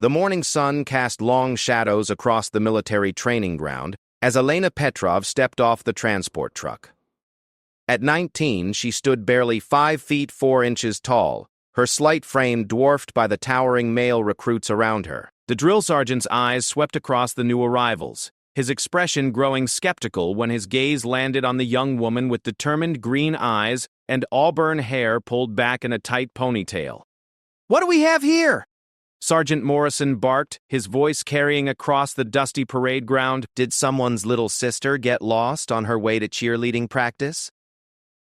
The morning sun cast long shadows across the military training ground as Elena Petrov stepped off the transport truck. At 19, she stood barely 5 feet 4 inches tall, her slight frame dwarfed by the towering male recruits around her. The drill sergeant's eyes swept across the new arrivals, his expression growing skeptical when his gaze landed on the young woman with determined green eyes and auburn hair pulled back in a tight ponytail. "What do we have here?" Sergeant Morrison barked, his voice carrying across the dusty parade ground. "Did someone's little sister get lost on her way to cheerleading practice?"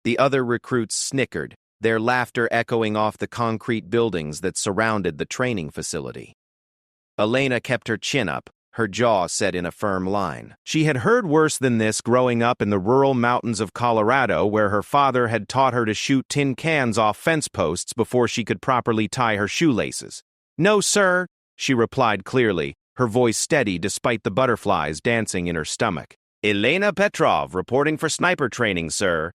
The other recruits snickered, their laughter echoing off the concrete buildings that surrounded the training facility. Elena kept her chin up, her jaw set in a firm line. She had heard worse than this growing up in the rural mountains of Colorado, where her father had taught her to shoot tin cans off fence posts before she could properly tie her shoelaces. "No, sir," she replied clearly, her voice steady despite the butterflies dancing in her stomach. "Elena Petrov, reporting for sniper training, sir."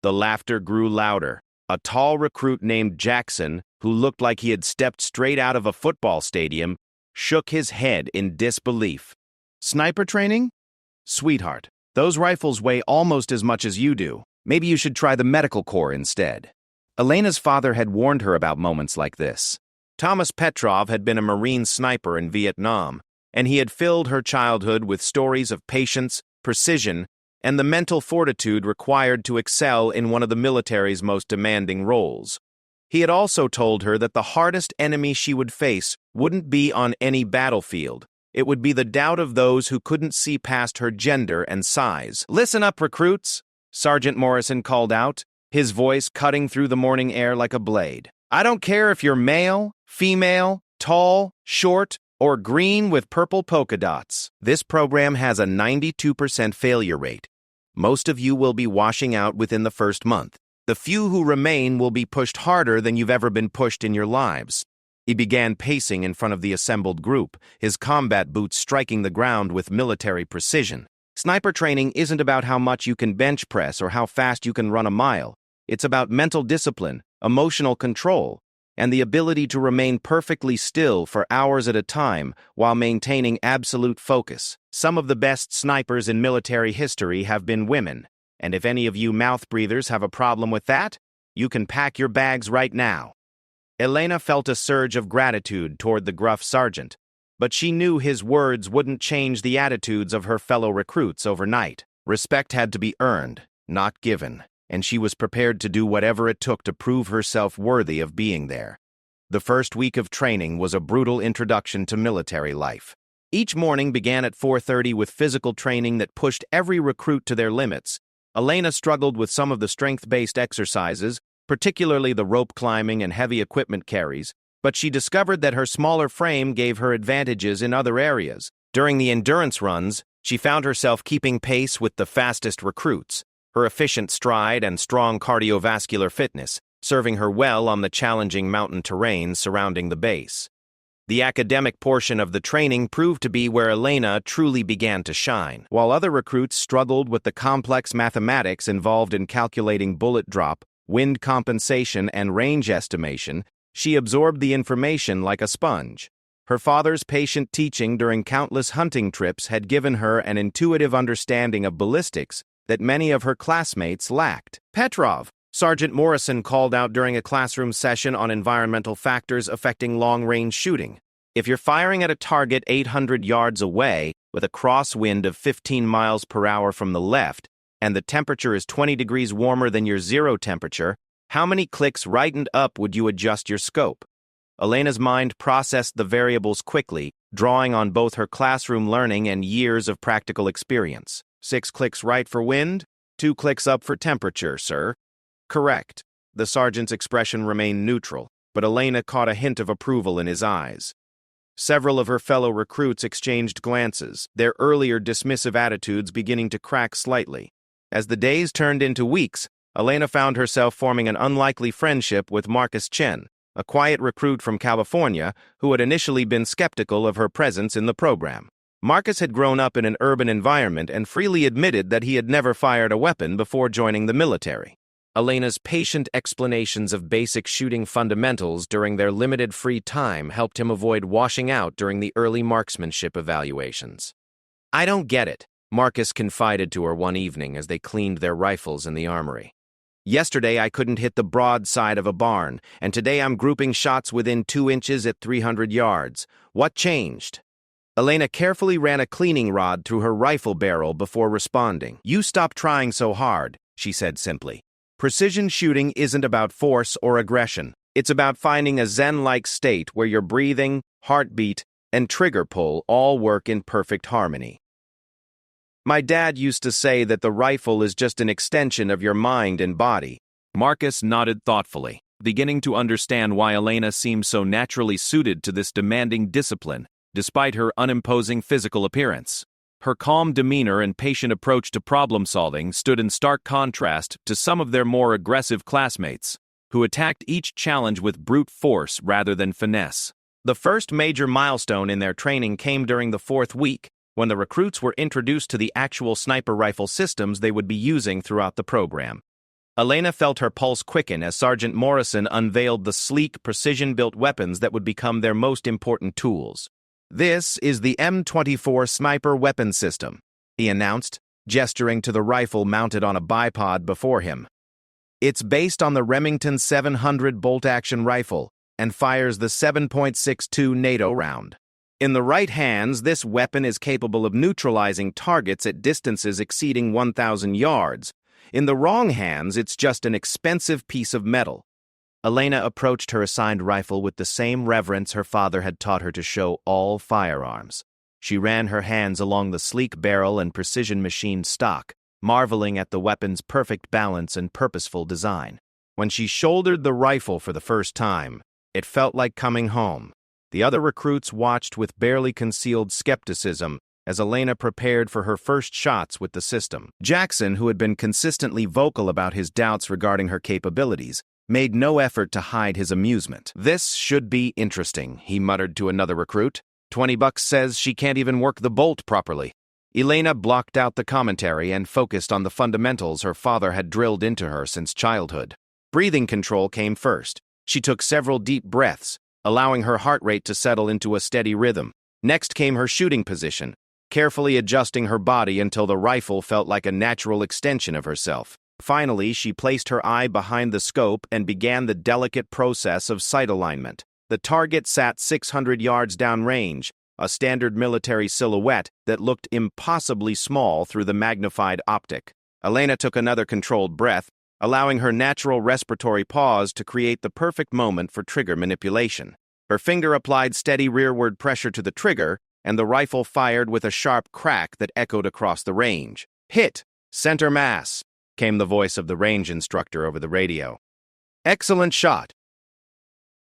The laughter grew louder. A tall recruit named Jackson, who looked like he had stepped straight out of a football stadium, shook his head in disbelief. "Sniper training? Sweetheart, those rifles weigh almost as much as you do. Maybe you should try the medical corps instead." Elena's father had warned her about moments like this. Thomas Petrov had been a Marine sniper in Vietnam, and he had filled her childhood with stories of patience, precision, and the mental fortitude required to excel in one of the military's most demanding roles. He had also told her that the hardest enemy she would face wouldn't be on any battlefield. It would be the doubt of those who couldn't see past her gender and size. "Listen up, recruits," Sergeant Morrison called out, his voice cutting through the morning air like a blade. "I don't care if you're male, female, tall, short, or green with purple polka dots. This program has a 92% failure rate. Most of you will be washing out within the first month. The few who remain will be pushed harder than you've ever been pushed in your lives." He began pacing in front of the assembled group, his combat boots striking the ground with military precision. "Sniper training isn't about how much you can bench press or how fast you can run a mile. It's about mental discipline, emotional control, and the ability to remain perfectly still for hours at a time while maintaining absolute focus. Some of the best snipers in military history have been women, and if any of you mouth breathers have a problem with that, you can pack your bags right now." Elena felt a surge of gratitude toward the gruff sergeant, but she knew his words wouldn't change the attitudes of her fellow recruits overnight. Respect had to be earned, not given, and she was prepared to do whatever it took to prove herself worthy of being there. The first week of training was a brutal introduction to military life. Each morning began at 4:30 with physical training that pushed every recruit to their limits. Elena struggled with some of the strength-based exercises, particularly the rope climbing and heavy equipment carries, but she discovered that her smaller frame gave her advantages in other areas. During the endurance runs, she found herself keeping pace with the fastest recruits, her efficient stride and strong cardiovascular fitness serving her well on the challenging mountain terrain surrounding the base. The academic portion of the training proved to be where Elena truly began to shine. While other recruits struggled with the complex mathematics involved in calculating bullet drop, wind compensation, and range estimation, she absorbed the information like a sponge. Her father's patient teaching during countless hunting trips had given her an intuitive understanding of ballistics that many of her classmates lacked. "Petrov," Sergeant Morrison called out during a classroom session on environmental factors affecting long-range shooting. "If you're firing at a target 800 yards away with a crosswind of 15 miles per hour from the left, and the temperature is 20 degrees warmer than your zero temperature, how many clicks right and up would you adjust your scope?" Elena's mind processed the variables quickly, drawing on both her classroom learning and years of practical experience. 6 clicks right for wind, 2 clicks up for temperature, sir." "Correct." The sergeant's expression remained neutral, but Elena caught a hint of approval in his eyes. Several of her fellow recruits exchanged glances, their earlier dismissive attitudes beginning to crack slightly. As the days turned into weeks, Elena found herself forming an unlikely friendship with Marcus Chen, a quiet recruit from California who had initially been skeptical of her presence in the program. Marcus had grown up in an urban environment and freely admitted that he had never fired a weapon before joining the military. Elena's patient explanations of basic shooting fundamentals during their limited free time helped him avoid washing out during the early marksmanship evaluations. "I don't get it," Marcus confided to her one evening as they cleaned their rifles in the armory. "Yesterday I couldn't hit the broad side of a barn, and today I'm grouping shots within 2 inches at 300 yards. What changed?" Elena carefully ran a cleaning rod through her rifle barrel before responding. "You stop trying so hard," she said simply. "Precision shooting isn't about force or aggression. It's about finding a zen-like state where your breathing, heartbeat, and trigger pull all work in perfect harmony. My dad used to say that the rifle is just an extension of your mind and body." Marcus nodded thoughtfully, beginning to understand why Elena seemed so naturally suited to this demanding discipline, despite her unimposing physical appearance. Her calm demeanor and patient approach to problem-solving stood in stark contrast to some of their more aggressive classmates, who attacked each challenge with brute force rather than finesse. The first major milestone in their training came during the 4th week, when the recruits were introduced to the actual sniper rifle systems they would be using throughout the program. Elena felt her pulse quicken as Sergeant Morrison unveiled the sleek, precision-built weapons that would become their most important tools. "This is the M24 Sniper Weapon System," he announced, gesturing to the rifle mounted on a bipod before him. "It's based on the Remington 700 bolt-action rifle and fires the 7.62 NATO round. In the right hands, this weapon is capable of neutralizing targets at distances exceeding 1,000 yards. In the wrong hands, it's just an expensive piece of metal." Elena approached her assigned rifle with the same reverence her father had taught her to show all firearms. She ran her hands along the sleek barrel and precision-machined stock, marveling at the weapon's perfect balance and purposeful design. When she shouldered the rifle for the first time, it felt like coming home. The other recruits watched with barely concealed skepticism as Elena prepared for her first shots with the system. Jackson, who had been consistently vocal about his doubts regarding her capabilities, made no effort to hide his amusement. "This should be interesting," he muttered to another recruit. $20 says she can't even work the bolt properly." Elena blocked out the commentary and focused on the fundamentals her father had drilled into her since childhood. Breathing control came first. She took several deep breaths, allowing her heart rate to settle into a steady rhythm. Next came her shooting position, carefully adjusting her body until the rifle felt like a natural extension of herself. Finally, she placed her eye behind the scope and began the delicate process of sight alignment. The target sat 600 yards downrange, a standard military silhouette that looked impossibly small through the magnified optic. Elena took another controlled breath, allowing her natural respiratory pause to create the perfect moment for trigger manipulation. Her finger applied steady rearward pressure to the trigger, and the rifle fired with a sharp crack that echoed across the range. "Hit! Center mass!" came the voice of the range instructor over the radio. "Excellent shot!"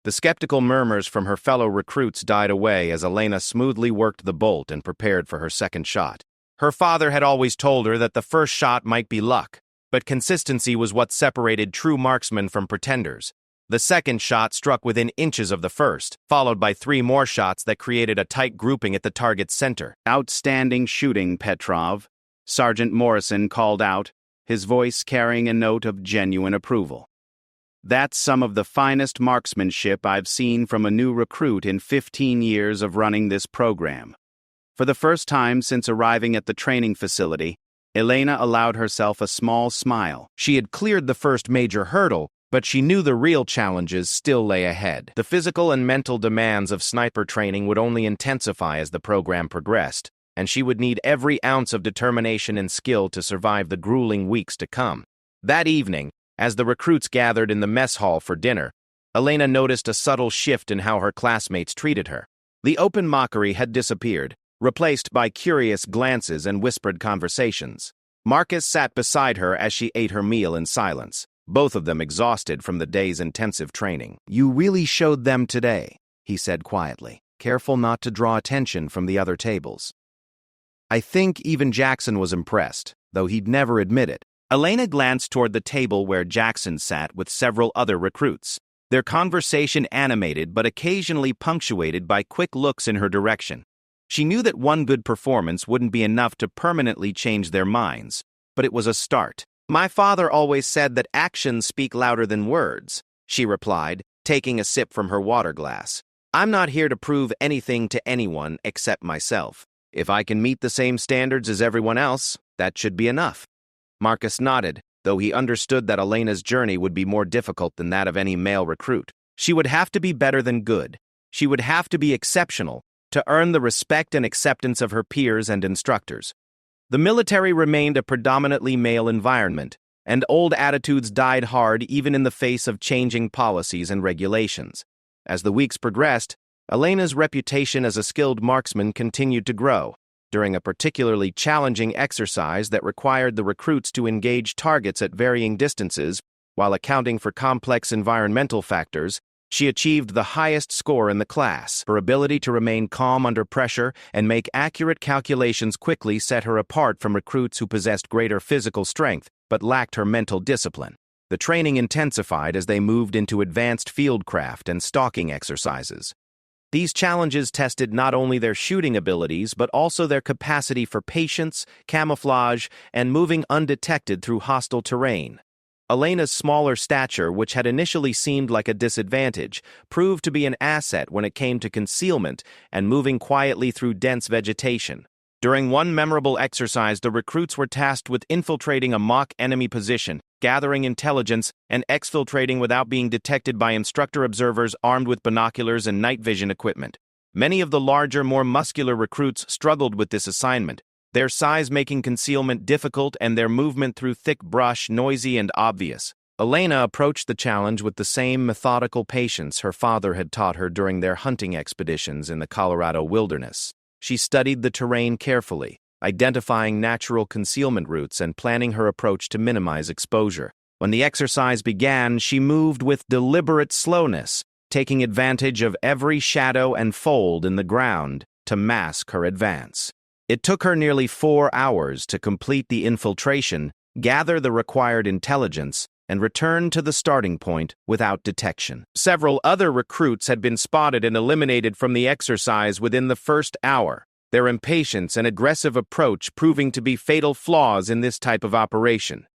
The skeptical murmurs from her fellow recruits died away as Elena smoothly worked the bolt and prepared for her second shot. Her father had always told her that the first shot might be luck, but consistency was what separated true marksmen from pretenders. The second shot struck within inches of the first, followed by 3 more shots that created a tight grouping at the target's center. "Outstanding shooting, Petrov," Sergeant Morrison called out, his voice carrying a note of genuine approval. "That's some of the finest marksmanship I've seen from a new recruit in 15 years of running this program." For the first time since arriving at the training facility, Elena allowed herself a small smile. She had cleared the first major hurdle, but she knew the real challenges still lay ahead. The physical and mental demands of sniper training would only intensify as the program progressed, and she would need every ounce of determination and skill to survive the grueling weeks to come. That evening, as the recruits gathered in the mess hall for dinner, Elena noticed a subtle shift in how her classmates treated her. The open mockery had disappeared, replaced by curious glances and whispered conversations. Marcus sat beside her as she ate her meal in silence, both of them exhausted from the day's intensive training. "You really showed them today," he said quietly, careful not to draw attention from the other tables. I think even Jackson was impressed, though he'd never admit it. Elena glanced toward the table where Jackson sat with several other recruits, their conversation animated but occasionally punctuated by quick looks in her direction. She knew that one good performance wouldn't be enough to permanently change their minds, but it was a start. My father always said that actions speak louder than words, she replied, taking a sip from her water glass. I'm not here to prove anything to anyone except myself. If I can meet the same standards as everyone else, that should be enough. Marcus nodded, though he understood that Elena's journey would be more difficult than that of any male recruit. She would have to be better than good. She would have to be exceptional to earn the respect and acceptance of her peers and instructors. The military remained a predominantly male environment, and old attitudes died hard even in the face of changing policies and regulations. As the weeks progressed, Elena's reputation as a skilled marksman continued to grow. During a particularly challenging exercise that required the recruits to engage targets at varying distances, while accounting for complex environmental factors, she achieved the highest score in the class. Her ability to remain calm under pressure and make accurate calculations quickly set her apart from recruits who possessed greater physical strength but lacked her mental discipline. The training intensified as they moved into advanced fieldcraft and stalking exercises. These challenges tested not only their shooting abilities but also their capacity for patience, camouflage, and moving undetected through hostile terrain. Elena's smaller stature, which had initially seemed like a disadvantage, proved to be an asset when it came to concealment and moving quietly through dense vegetation. During one memorable exercise, the recruits were tasked with infiltrating a mock enemy position, gathering intelligence, and exfiltrating without being detected by instructor observers armed with binoculars and night vision equipment. Many of the larger, more muscular recruits struggled with this assignment, their size making concealment difficult and their movement through thick brush noisy and obvious. Elena approached the challenge with the same methodical patience her father had taught her during their hunting expeditions in the Colorado wilderness. She studied the terrain carefully, identifying natural concealment routes and planning her approach to minimize exposure. When the exercise began, she moved with deliberate slowness, taking advantage of every shadow and fold in the ground to mask her advance. It took her nearly 4 hours to complete the infiltration, gather the required intelligence, and return to the starting point without detection. Several other recruits had been spotted and eliminated from the exercise within the first hour, their impatience and aggressive approach proving to be fatal flaws in this type of operation.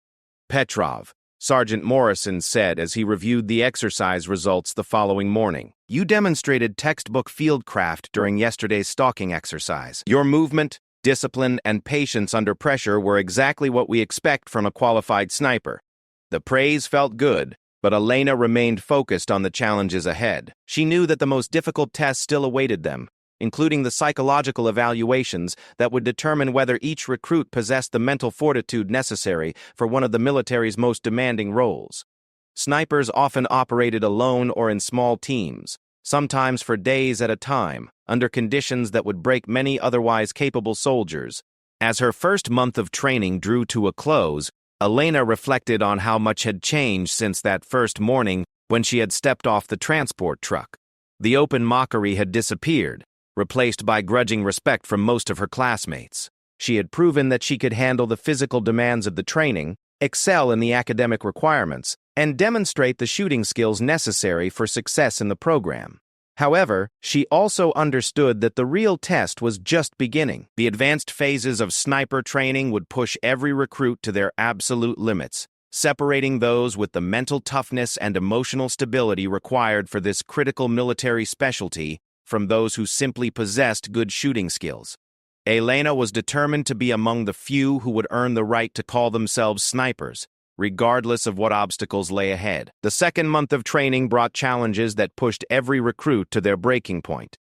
Petrov, Sergeant Morrison said as he reviewed the exercise results the following morning. You demonstrated textbook fieldcraft during yesterday's stalking exercise. Your movement, discipline, and patience under pressure were exactly what we expect from a qualified sniper. The praise felt good, but Elena remained focused on the challenges ahead. She knew that the most difficult tests still awaited them, including the psychological evaluations that would determine whether each recruit possessed the mental fortitude necessary for one of the military's most demanding roles. Snipers often operated alone or in small teams, sometimes for days at a time, under conditions that would break many otherwise capable soldiers. As her first month of training drew to a close, Elena reflected on how much had changed since that first morning when she had stepped off the transport truck. The open mockery had disappeared, replaced by grudging respect from most of her classmates. She had proven that she could handle the physical demands of the training, excel in the academic requirements, and demonstrate the shooting skills necessary for success in the program. However, she also understood that the real test was just beginning. The advanced phases of sniper training would push every recruit to their absolute limits, separating those with the mental toughness and emotional stability required for this critical military specialty from those who simply possessed good shooting skills. Elena was determined to be among the few who would earn the right to call themselves snipers, regardless of what obstacles lay ahead. The second month of training brought challenges that pushed every recruit to their breaking point.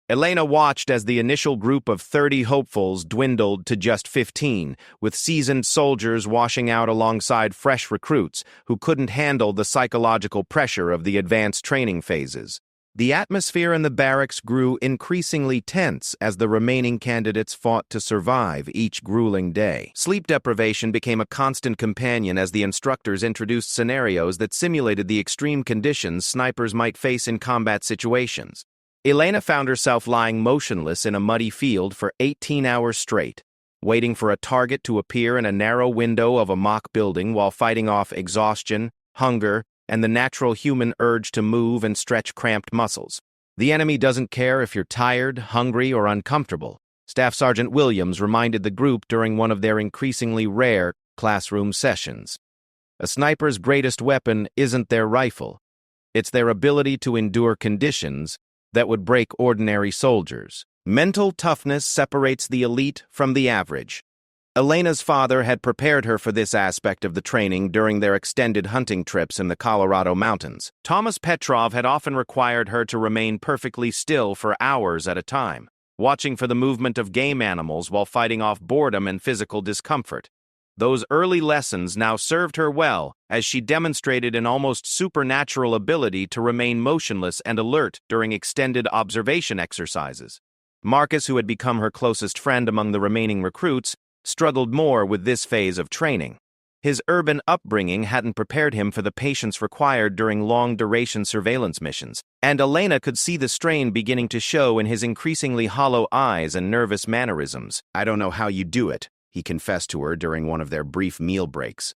Elena watched as the initial group of 30 hopefuls dwindled to just 15, with seasoned soldiers washing out alongside fresh recruits who couldn't handle the psychological pressure of the advanced training phases. The atmosphere in the barracks grew increasingly tense as the remaining candidates fought to survive each grueling day. Sleep deprivation became a constant companion as the instructors introduced scenarios that simulated the extreme conditions snipers might face in combat situations. Elena found herself lying motionless in a muddy field for 18 hours straight, waiting for a target to appear in a narrow window of a mock building while fighting off exhaustion, hunger, and the natural human urge to move and stretch cramped muscles. The enemy doesn't care if you're tired, hungry, or uncomfortable, Staff Sergeant Williams reminded the group during one of their increasingly rare, classroom sessions. A sniper's greatest weapon isn't their rifle. It's their ability to endure conditions that would break ordinary soldiers. Mental toughness separates the elite from the average. Elena's father had prepared her for this aspect of the training during their extended hunting trips in the Colorado mountains. Thomas Petrov had often required her to remain perfectly still for hours at a time, watching for the movement of game animals while fighting off boredom and physical discomfort. Those early lessons now served her well, as she demonstrated an almost supernatural ability to remain motionless and alert during extended observation exercises. Marcus, who had become her closest friend among the remaining recruits, struggled more with this phase of training. His urban upbringing hadn't prepared him for the patience required during long-duration surveillance missions, and Elena could see the strain beginning to show in his increasingly hollow eyes and nervous mannerisms. "I don't know how you do it," he confessed to her during one of their brief meal breaks.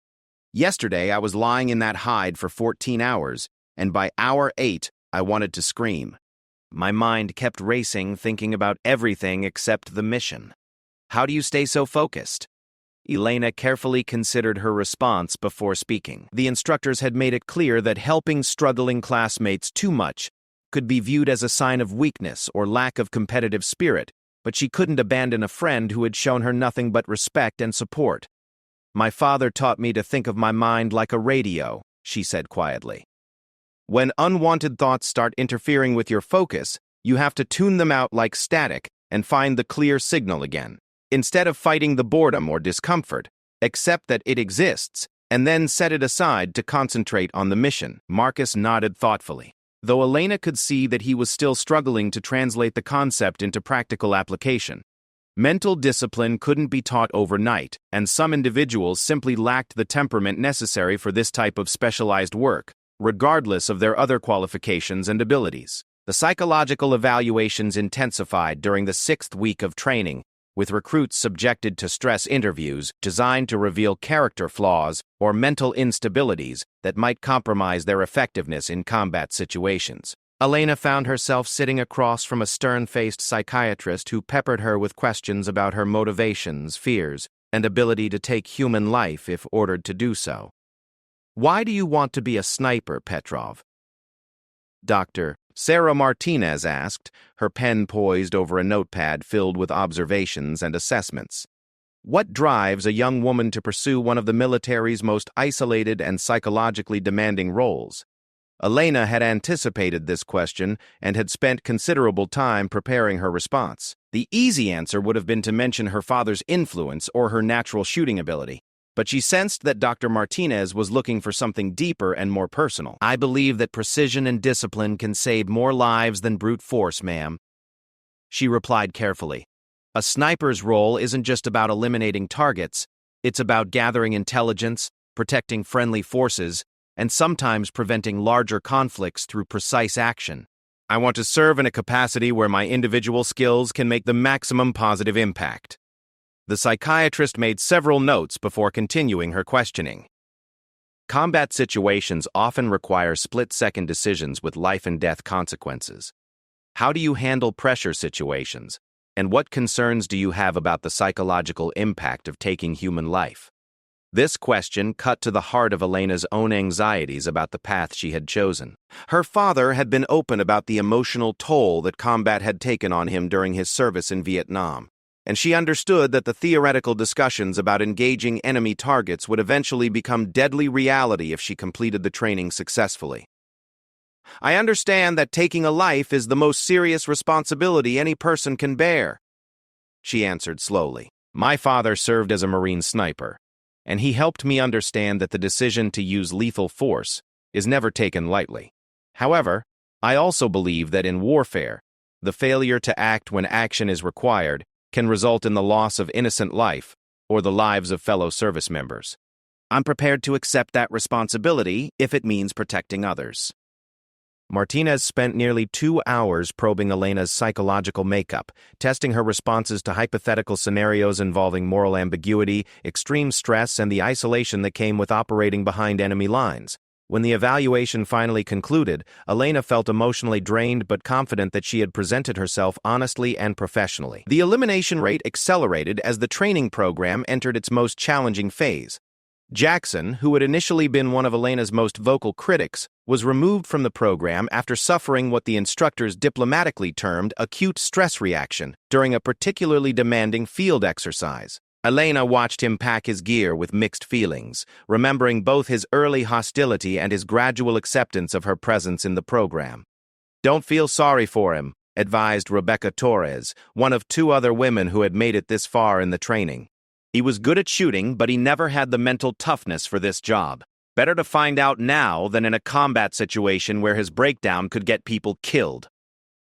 "Yesterday, I was lying in that hide for 14 hours, and by hour 8, I wanted to scream. My mind kept racing, thinking about everything except the mission." "How do you stay so focused?" Elena carefully considered her response before speaking. The instructors had made it clear that helping struggling classmates too much could be viewed as a sign of weakness or lack of competitive spirit, but she couldn't abandon a friend who had shown her nothing but respect and support. "My father taught me to think of my mind like a radio," she said quietly. "When unwanted thoughts start interfering with your focus, you have to tune them out like static and find the clear signal again. Instead of fighting the boredom or discomfort, accept that it exists, and then set it aside to concentrate on the mission." Marcus nodded thoughtfully, though Elena could see that he was still struggling to translate the concept into practical application. Mental discipline couldn't be taught overnight, and some individuals simply lacked the temperament necessary for this type of specialized work, regardless of their other qualifications and abilities. The psychological evaluations intensified during the 6th week of training, with recruits subjected to stress interviews designed to reveal character flaws or mental instabilities that might compromise their effectiveness in combat situations. Elena found herself sitting across from a stern-faced psychiatrist who peppered her with questions about her motivations, fears, and ability to take human life if ordered to do so. "Why do you want to be a sniper, Petrov?" Dr. Sarah Martinez asked, her pen poised over a notepad filled with observations and assessments. "What drives a young woman to pursue one of the military's most isolated and psychologically demanding roles?" Elena had anticipated this question and had spent considerable time preparing her response. The easy answer would have been to mention her father's influence or her natural shooting ability, but she sensed that Dr. Martinez was looking for something deeper and more personal. "I believe that precision and discipline can save more lives than brute force, ma'am," she replied carefully. "A sniper's role isn't just about eliminating targets, it's about gathering intelligence, protecting friendly forces, and sometimes preventing larger conflicts through precise action. I want to serve in a capacity where my individual skills can make the maximum positive impact." The psychiatrist made several notes before continuing her questioning. "Combat situations often require split-second decisions with life-and-death consequences. How do you handle pressure situations, and what concerns do you have about the psychological impact of taking human life?" This question cut to the heart of Elena's own anxieties about the path she had chosen. Her father had been open about the emotional toll that combat had taken on him during his service in Vietnam, and she understood that the theoretical discussions about engaging enemy targets would eventually become deadly reality if she completed the training successfully. "I understand that taking a life is the most serious responsibility any person can bear," she answered slowly. "My father served as a Marine sniper, and he helped me understand that the decision to use lethal force is never taken lightly. However, I also believe that in warfare, the failure to act when action is required can result in the loss of innocent life or the lives of fellow service members. I'm prepared to accept that responsibility if it means protecting others." Martinez spent nearly 2 hours probing Elena's psychological makeup, testing her responses to hypothetical scenarios involving moral ambiguity, extreme stress, and the isolation that came with operating behind enemy lines. When the evaluation finally concluded, Elena felt emotionally drained but confident that she had presented herself honestly and professionally. The elimination rate accelerated as the training program entered its most challenging phase. Jackson, who had initially been one of Elena's most vocal critics, was removed from the program after suffering what the instructors diplomatically termed acute stress reaction during a particularly demanding field exercise. Elena watched him pack his gear with mixed feelings, remembering both his early hostility and his gradual acceptance of her presence in the program. "Don't feel sorry for him," advised Rebecca Torres, one of two other women who had made it this far in the training. "He was good at shooting, but he never had the mental toughness for this job. Better to find out now than in a combat situation where his breakdown could get people killed."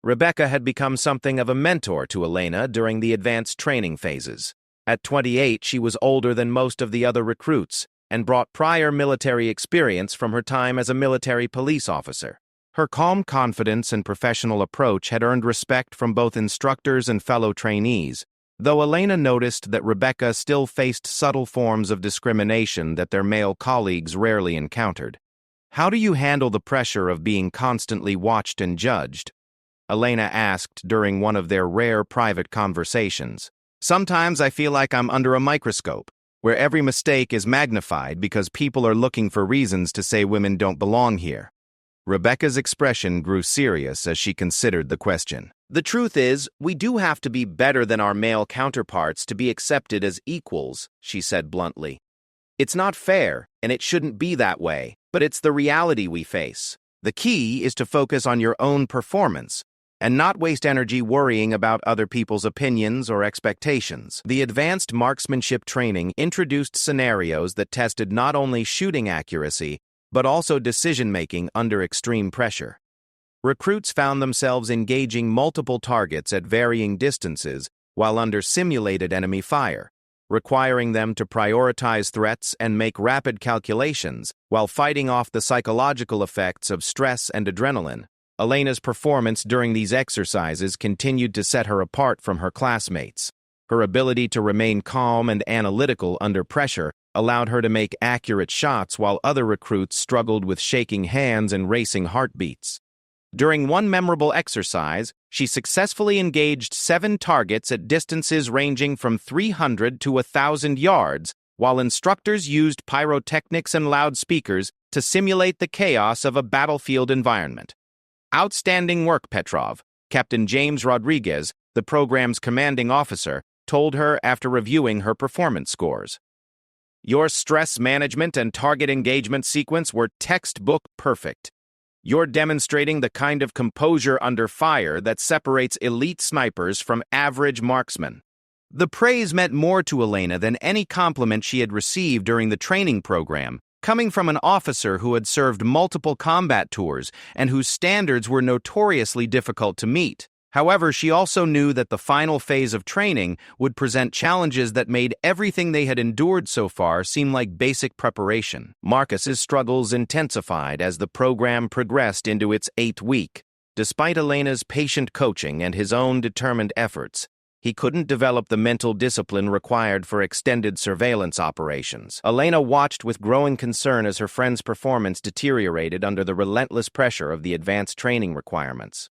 Rebecca had become something of a mentor to Elena during the advanced training phases. At 28, she was older than most of the other recruits and brought prior military experience from her time as a military police officer. Her calm confidence and professional approach had earned respect from both instructors and fellow trainees, though Elena noticed that Rebecca still faced subtle forms of discrimination that their male colleagues rarely encountered. "How do you handle the pressure of being constantly watched and judged?" Elena asked during one of their rare private conversations. "Sometimes I feel like I'm under a microscope, where every mistake is magnified because people are looking for reasons to say women don't belong here." Rebecca's expression grew serious as she considered the question. "The truth is, we do have to be better than our male counterparts to be accepted as equals," she said bluntly. "It's not fair, and it shouldn't be that way, but it's the reality we face. The key is to focus on your own performance, and not waste energy worrying about other people's opinions or expectations." The advanced marksmanship training introduced scenarios that tested not only shooting accuracy, but also decision-making under extreme pressure. Recruits found themselves engaging multiple targets at varying distances while under simulated enemy fire, requiring them to prioritize threats and make rapid calculations while fighting off the psychological effects of stress and adrenaline. Elena's performance during these exercises continued to set her apart from her classmates. Her ability to remain calm and analytical under pressure allowed her to make accurate shots while other recruits struggled with shaking hands and racing heartbeats. During one memorable exercise, she successfully engaged 7 targets at distances ranging from 300 to 1,000 yards, while instructors used pyrotechnics and loudspeakers to simulate the chaos of a battlefield environment. "Outstanding work, Petrov," Captain James Rodriguez, the program's commanding officer, told her after reviewing her performance scores. "Your stress management and target engagement sequence were textbook perfect. You're demonstrating the kind of composure under fire that separates elite snipers from average marksmen." The praise meant more to Elena than any compliment she had received during the training program, coming from an officer who had served multiple combat tours and whose standards were notoriously difficult to meet. However, she also knew that the final phase of training would present challenges that made everything they had endured so far seem like basic preparation. Marcus's struggles intensified as the program progressed into its 8th week. Despite Elena's patient coaching and his own determined efforts, he couldn't develop the mental discipline required for extended surveillance operations. Elena watched with growing concern as her friend's performance deteriorated under the relentless pressure of the advanced training requirements.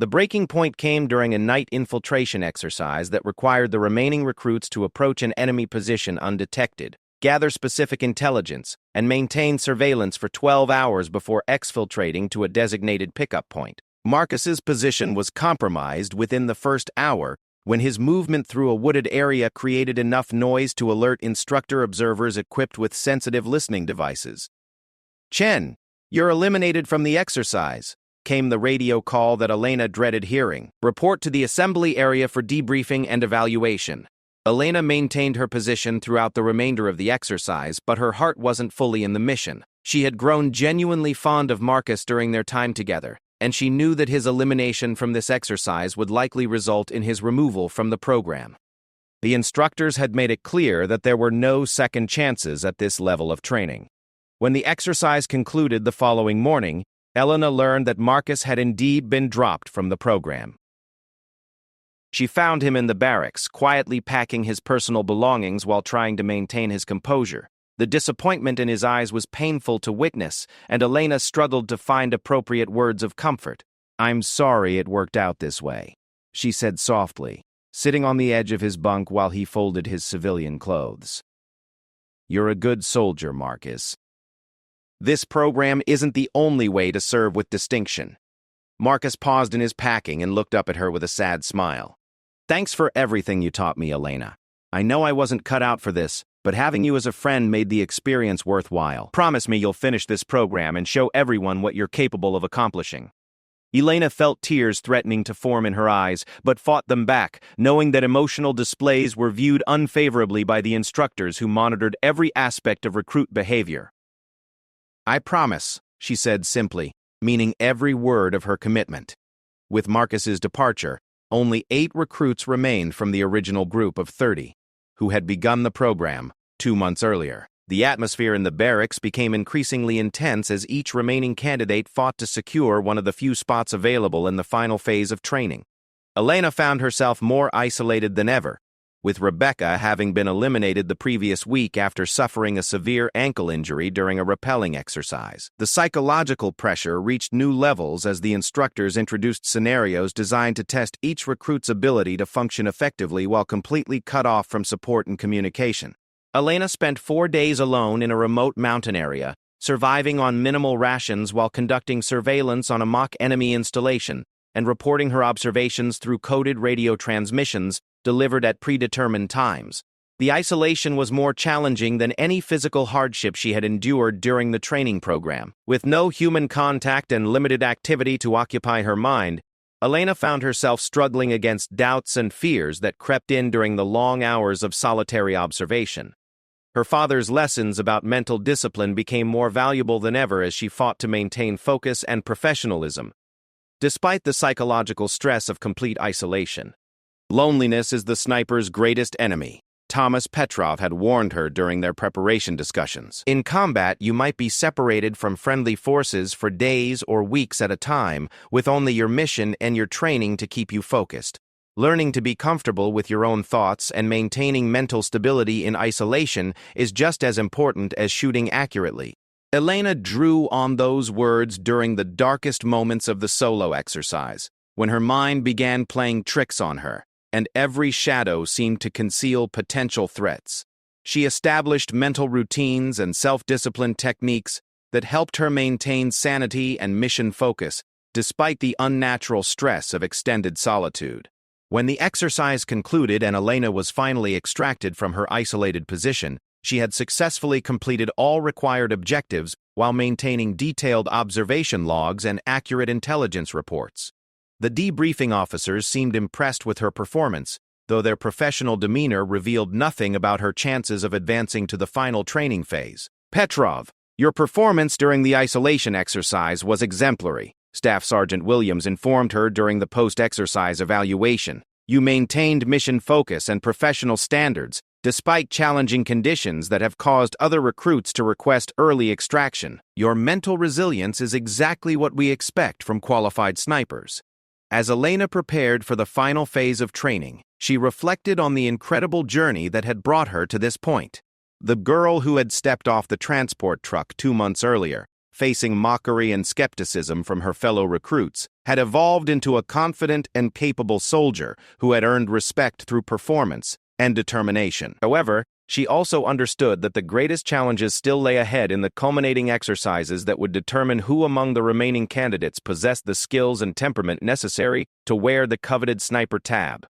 The breaking point came during a night infiltration exercise that required the remaining recruits to approach an enemy position undetected, gather specific intelligence, and maintain surveillance for 12 hours before exfiltrating to a designated pickup point. Marcus's position was compromised within the first hour when his movement through a wooded area created enough noise to alert instructor observers equipped with sensitive listening devices. "Chen, you're eliminated from the exercise," came the radio call that Elena dreaded hearing. "Report to the assembly area for debriefing and evaluation." Elena maintained her position throughout the remainder of the exercise, but her heart wasn't fully in the mission. She had grown genuinely fond of Marcus during their time together, and she knew that his elimination from this exercise would likely result in his removal from the program. The instructors had made it clear that there were no second chances at this level of training. When the exercise concluded the following morning, Elena learned that Marcus had indeed been dropped from the program. She found him in the barracks, quietly packing his personal belongings while trying to maintain his composure. The disappointment in his eyes was painful to witness, and Elena struggled to find appropriate words of comfort. "I'm sorry it worked out this way," she said softly, sitting on the edge of his bunk while he folded his civilian clothes. You're a good soldier, Marcus. This program isn't the only way to serve with distinction. Marcus paused in his packing and looked up at her with a sad smile. Thanks for everything you taught me, Elena. I know I wasn't cut out for this, but having you as a friend made the experience worthwhile. Promise me you'll finish this program and show everyone what you're capable of accomplishing. Elena felt tears threatening to form in her eyes, but fought them back, knowing that emotional displays were viewed unfavorably by the instructors who monitored every aspect of recruit behavior. I promise, she said simply, meaning every word of her commitment. With Marcus's departure, only 8 recruits remained from the original group of 30, who had begun the program 2 months earlier. The atmosphere in the barracks became increasingly intense as each remaining candidate fought to secure one of the few spots available in the final phase of training. Elena found herself more isolated than ever, with Rebecca having been eliminated the previous week after suffering a severe ankle injury during a rappelling exercise. The psychological pressure reached new levels as the instructors introduced scenarios designed to test each recruit's ability to function effectively while completely cut off from support and communication. Elena spent 4 days alone in a remote mountain area, surviving on minimal rations while conducting surveillance on a mock enemy installation and reporting her observations through coded radio transmissions delivered at predetermined times. The isolation was more challenging than any physical hardship she had endured during the training program. With no human contact and limited activity to occupy her mind, Elena found herself struggling against doubts and fears that crept in during the long hours of solitary observation. Her father's lessons about mental discipline became more valuable than ever as she fought to maintain focus and professionalism, despite the psychological stress of complete isolation. Loneliness is the sniper's greatest enemy. Thomas Petrov had warned her during their preparation discussions. In combat, you might be separated from friendly forces for days or weeks at a time, with only your mission and your training to keep you focused. Learning to be comfortable with your own thoughts and maintaining mental stability in isolation is just as important as shooting accurately. Elena drew on those words during the darkest moments of the solo exercise, when her mind began playing tricks on her, and every shadow seemed to conceal potential threats. She established mental routines and self-discipline techniques that helped her maintain sanity and mission focus, despite the unnatural stress of extended solitude. When the exercise concluded and Elena was finally extracted from her isolated position, she had successfully completed all required objectives while maintaining detailed observation logs and accurate intelligence reports. The debriefing officers seemed impressed with her performance, though their professional demeanor revealed nothing about her chances of advancing to the final training phase. Petrov, your performance during the isolation exercise was exemplary, Staff Sergeant Williams informed her during the post-exercise evaluation. You maintained mission focus and professional standards, despite challenging conditions that have caused other recruits to request early extraction. Your mental resilience is exactly what we expect from qualified snipers. As Elena prepared for the final phase of training, she reflected on the incredible journey that had brought her to this point. The girl who had stepped off the transport truck 2 months earlier, facing mockery and skepticism from her fellow recruits, had evolved into a confident and capable soldier who had earned respect through performance and determination. However, she also understood that the greatest challenges still lay ahead in the culminating exercises that would determine who among the remaining candidates possessed the skills and temperament necessary to wear the coveted sniper tab.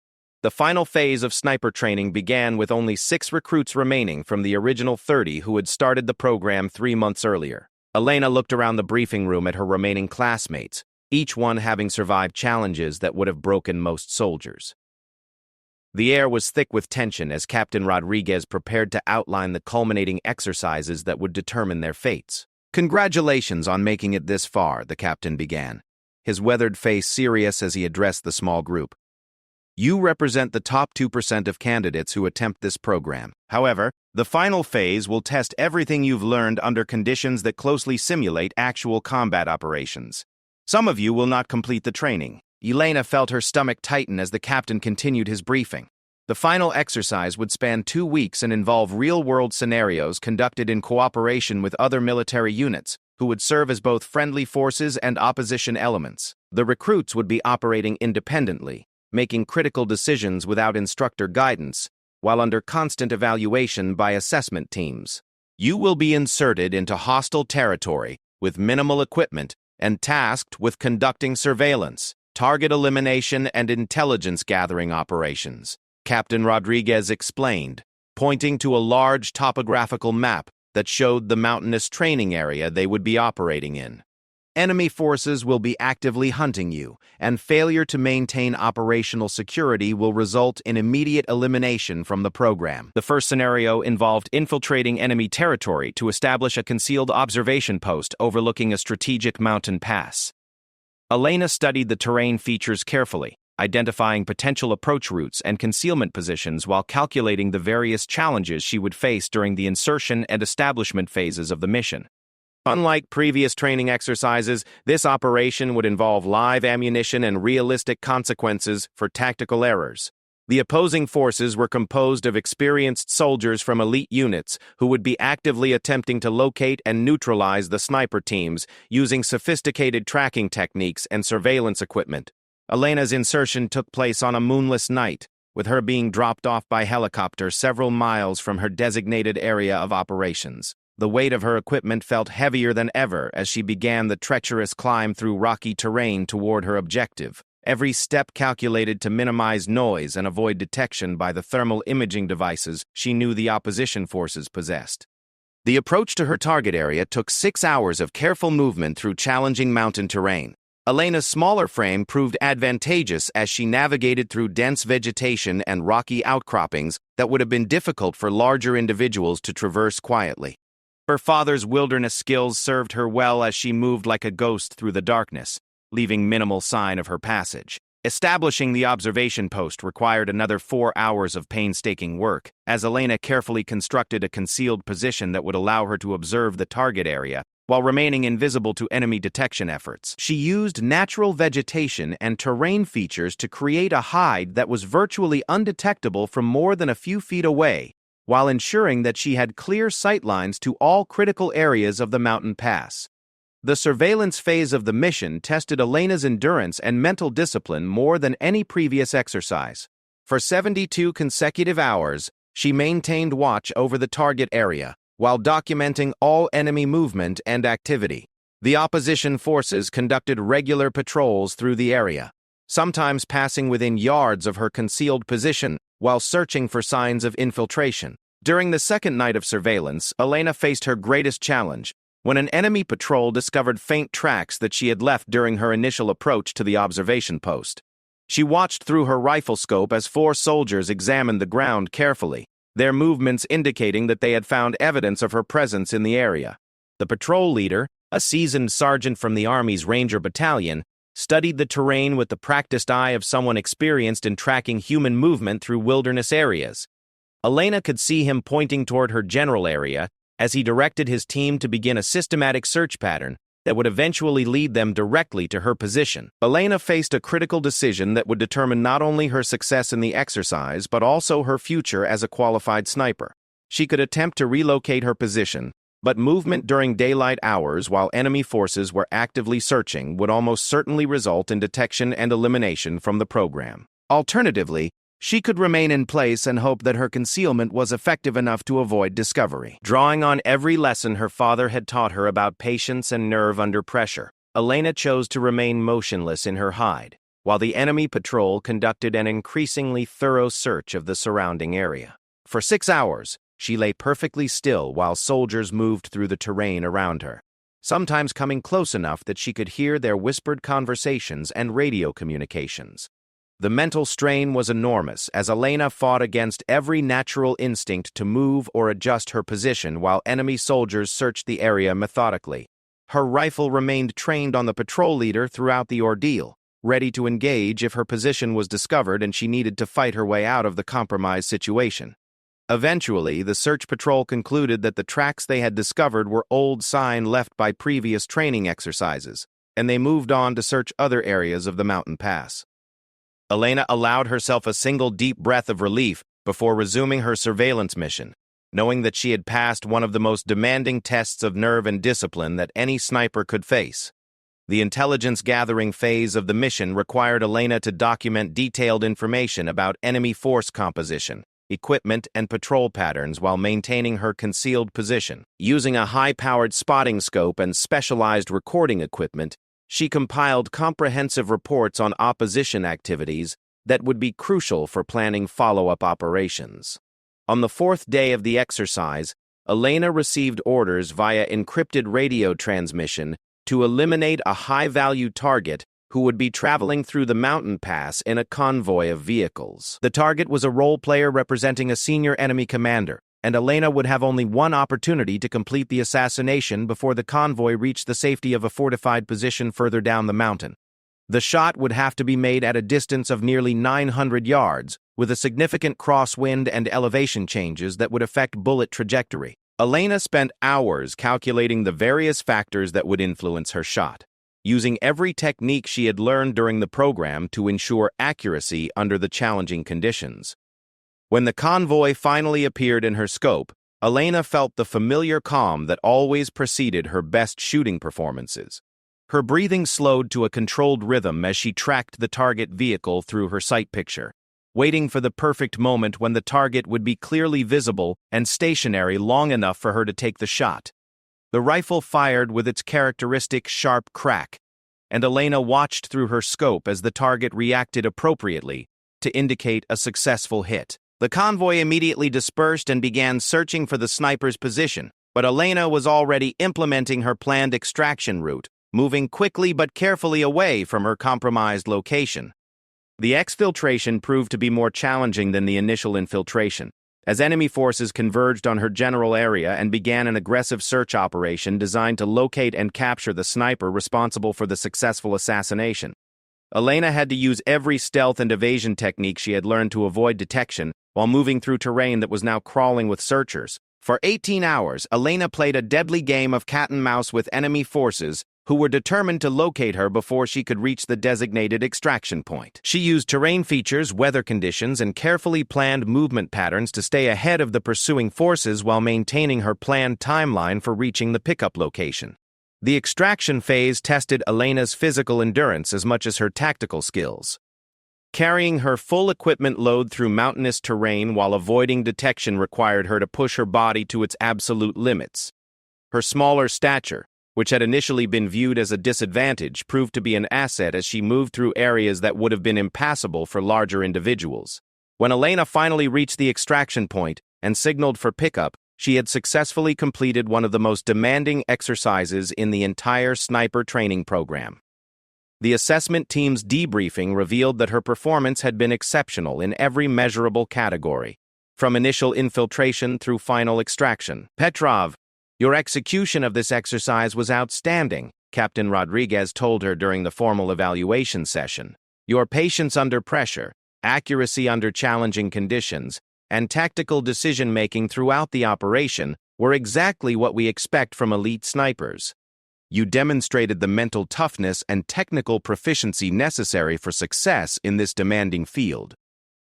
The final phase of sniper training began with only 6 recruits remaining from the original 30 who had started the program 3 months earlier. Elena looked around the briefing room at her remaining classmates, each one having survived challenges that would have broken most soldiers. The air was thick with tension as Captain Rodriguez prepared to outline the culminating exercises that would determine their fates. Congratulations on making it this far, the captain began, his weathered face serious as he addressed the small group. You represent the top 2% of candidates who attempt this program. However, the final phase will test everything you've learned under conditions that closely simulate actual combat operations. Some of you will not complete the training. Elena felt her stomach tighten as the captain continued his briefing. The final exercise would span 2 weeks and involve real-world scenarios conducted in cooperation with other military units, who would serve as both friendly forces and opposition elements. The recruits would be operating independently, making critical decisions without instructor guidance, while under constant evaluation by assessment teams. You will be inserted into hostile territory with minimal equipment and tasked with conducting surveillance, target elimination, and intelligence-gathering operations, Captain Rodriguez explained, pointing to a large topographical map that showed the mountainous training area they would be operating in. Enemy forces will be actively hunting you, and failure to maintain operational security will result in immediate elimination from the program. The first scenario involved infiltrating enemy territory to establish a concealed observation post overlooking a strategic mountain pass. Elena studied the terrain features carefully, identifying potential approach routes and concealment positions while calculating the various challenges she would face during the insertion and establishment phases of the mission. Unlike previous training exercises, this operation would involve live ammunition and realistic consequences for tactical errors. The opposing forces were composed of experienced soldiers from elite units who would be actively attempting to locate and neutralize the sniper teams using sophisticated tracking techniques and surveillance equipment. Elena's insertion took place on a moonless night, with her being dropped off by helicopter several miles from her designated area of operations. The weight of her equipment felt heavier than ever as she began the treacherous climb through rocky terrain toward her objective, every step calculated to minimize noise and avoid detection by the thermal imaging devices she knew the opposition forces possessed. The approach to her target area took 6 hours of careful movement through challenging mountain terrain. Elena's smaller frame proved advantageous as she navigated through dense vegetation and rocky outcroppings that would have been difficult for larger individuals to traverse quietly. Her father's wilderness skills served her well as she moved like a ghost through the darkness, leaving minimal sign of her passage. Establishing the observation post required another 4 hours of painstaking work, as Elena carefully constructed a concealed position that would allow her to observe the target area while remaining invisible to enemy detection efforts. She used natural vegetation and terrain features to create a hide that was virtually undetectable from more than a few feet away, while ensuring that she had clear sightlines to all critical areas of the mountain pass. The surveillance phase of the mission tested Elena's endurance and mental discipline more than any previous exercise. For 72 consecutive hours, she maintained watch over the target area, while documenting all enemy movement and activity. The opposition forces conducted regular patrols through the area, sometimes passing within yards of her concealed position while searching for signs of infiltration. During the second night of surveillance, Elena faced her greatest challenge when an enemy patrol discovered faint tracks that she had left during her initial approach to the observation post. She watched through her rifle scope as 4 soldiers examined the ground carefully, their movements indicating that they had found evidence of her presence in the area. The patrol leader, a seasoned sergeant from the Army's Ranger Battalion, studied the terrain with the practiced eye of someone experienced in tracking human movement through wilderness areas. Elena could see him pointing toward her general area as he directed his team to begin a systematic search pattern that would eventually lead them directly to her position. Elena faced a critical decision that would determine not only her success in the exercise but also her future as a qualified sniper. She could attempt to relocate her position, but movement during daylight hours while enemy forces were actively searching would almost certainly result in detection and elimination from the program. Alternatively, she could remain in place and hope that her concealment was effective enough to avoid discovery. Drawing on every lesson her father had taught her about patience and nerve under pressure, Elena chose to remain motionless in her hide, while the enemy patrol conducted an increasingly thorough search of the surrounding area. For 6 hours, she lay perfectly still while soldiers moved through the terrain around her, sometimes coming close enough that she could hear their whispered conversations and radio communications. The mental strain was enormous as Elena fought against every natural instinct to move or adjust her position while enemy soldiers searched the area methodically. Her rifle remained trained on the patrol leader throughout the ordeal, ready to engage if her position was discovered and she needed to fight her way out of the compromised situation. Eventually, the search patrol concluded that the tracks they had discovered were old sign left by previous training exercises, and they moved on to search other areas of the mountain pass. Elena allowed herself a single deep breath of relief before resuming her surveillance mission, knowing that she had passed one of the most demanding tests of nerve and discipline that any sniper could face. The intelligence-gathering phase of the mission required Elena to document detailed information about enemy force composition, equipment, and patrol patterns while maintaining her concealed position. Using a high-powered spotting scope and specialized recording equipment, she compiled comprehensive reports on opposition activities that would be crucial for planning follow-up operations. On the fourth day of the exercise, Elena received orders via encrypted radio transmission to eliminate a high-value target who would be traveling through the mountain pass in a convoy of vehicles. The target was a role player representing a senior enemy commander, and Elena would have only one opportunity to complete the assassination before the convoy reached the safety of a fortified position further down the mountain. The shot would have to be made at a distance of nearly 900 yards, with a significant crosswind and elevation changes that would affect bullet trajectory. Elena spent hours calculating the various factors that would influence her shot, using every technique she had learned during the program to ensure accuracy under the challenging conditions. When the convoy finally appeared in her scope, Elena felt the familiar calm that always preceded her best shooting performances. Her breathing slowed to a controlled rhythm as she tracked the target vehicle through her sight picture, waiting for the perfect moment when the target would be clearly visible and stationary long enough for her to take the shot. The rifle fired with its characteristic sharp crack, and Elena watched through her scope as the target reacted appropriately to indicate a successful hit. The convoy immediately dispersed and began searching for the sniper's position, but Elena was already implementing her planned extraction route, moving quickly but carefully away from her compromised location. The exfiltration proved to be more challenging than the initial infiltration, as enemy forces converged on her general area and began an aggressive search operation designed to locate and capture the sniper responsible for the successful assassination. Elena had to use every stealth and evasion technique she had learned to avoid detection while moving through terrain that was now crawling with searchers. For 18 hours, Elena played a deadly game of cat and mouse with enemy forces who were determined to locate her before she could reach the designated extraction point. She used terrain features, weather conditions, and carefully planned movement patterns to stay ahead of the pursuing forces while maintaining her planned timeline for reaching the pickup location. The extraction phase tested Elena's physical endurance as much as her tactical skills. Carrying her full equipment load through mountainous terrain while avoiding detection required her to push her body to its absolute limits. Her smaller stature, which had initially been viewed as a disadvantage, proved to be an asset as she moved through areas that would have been impassable for larger individuals. When Elena finally reached the extraction point and signaled for pickup, she had successfully completed one of the most demanding exercises in the entire sniper training program. The assessment team's debriefing revealed that her performance had been exceptional in every measurable category, from initial infiltration through final extraction. "Petrov, your execution of this exercise was outstanding," Captain Rodriguez told her during the formal evaluation session. "Your patience under pressure, accuracy under challenging conditions, and tactical decision-making throughout the operation were exactly what we expect from elite snipers. You demonstrated the mental toughness and technical proficiency necessary for success in this demanding field."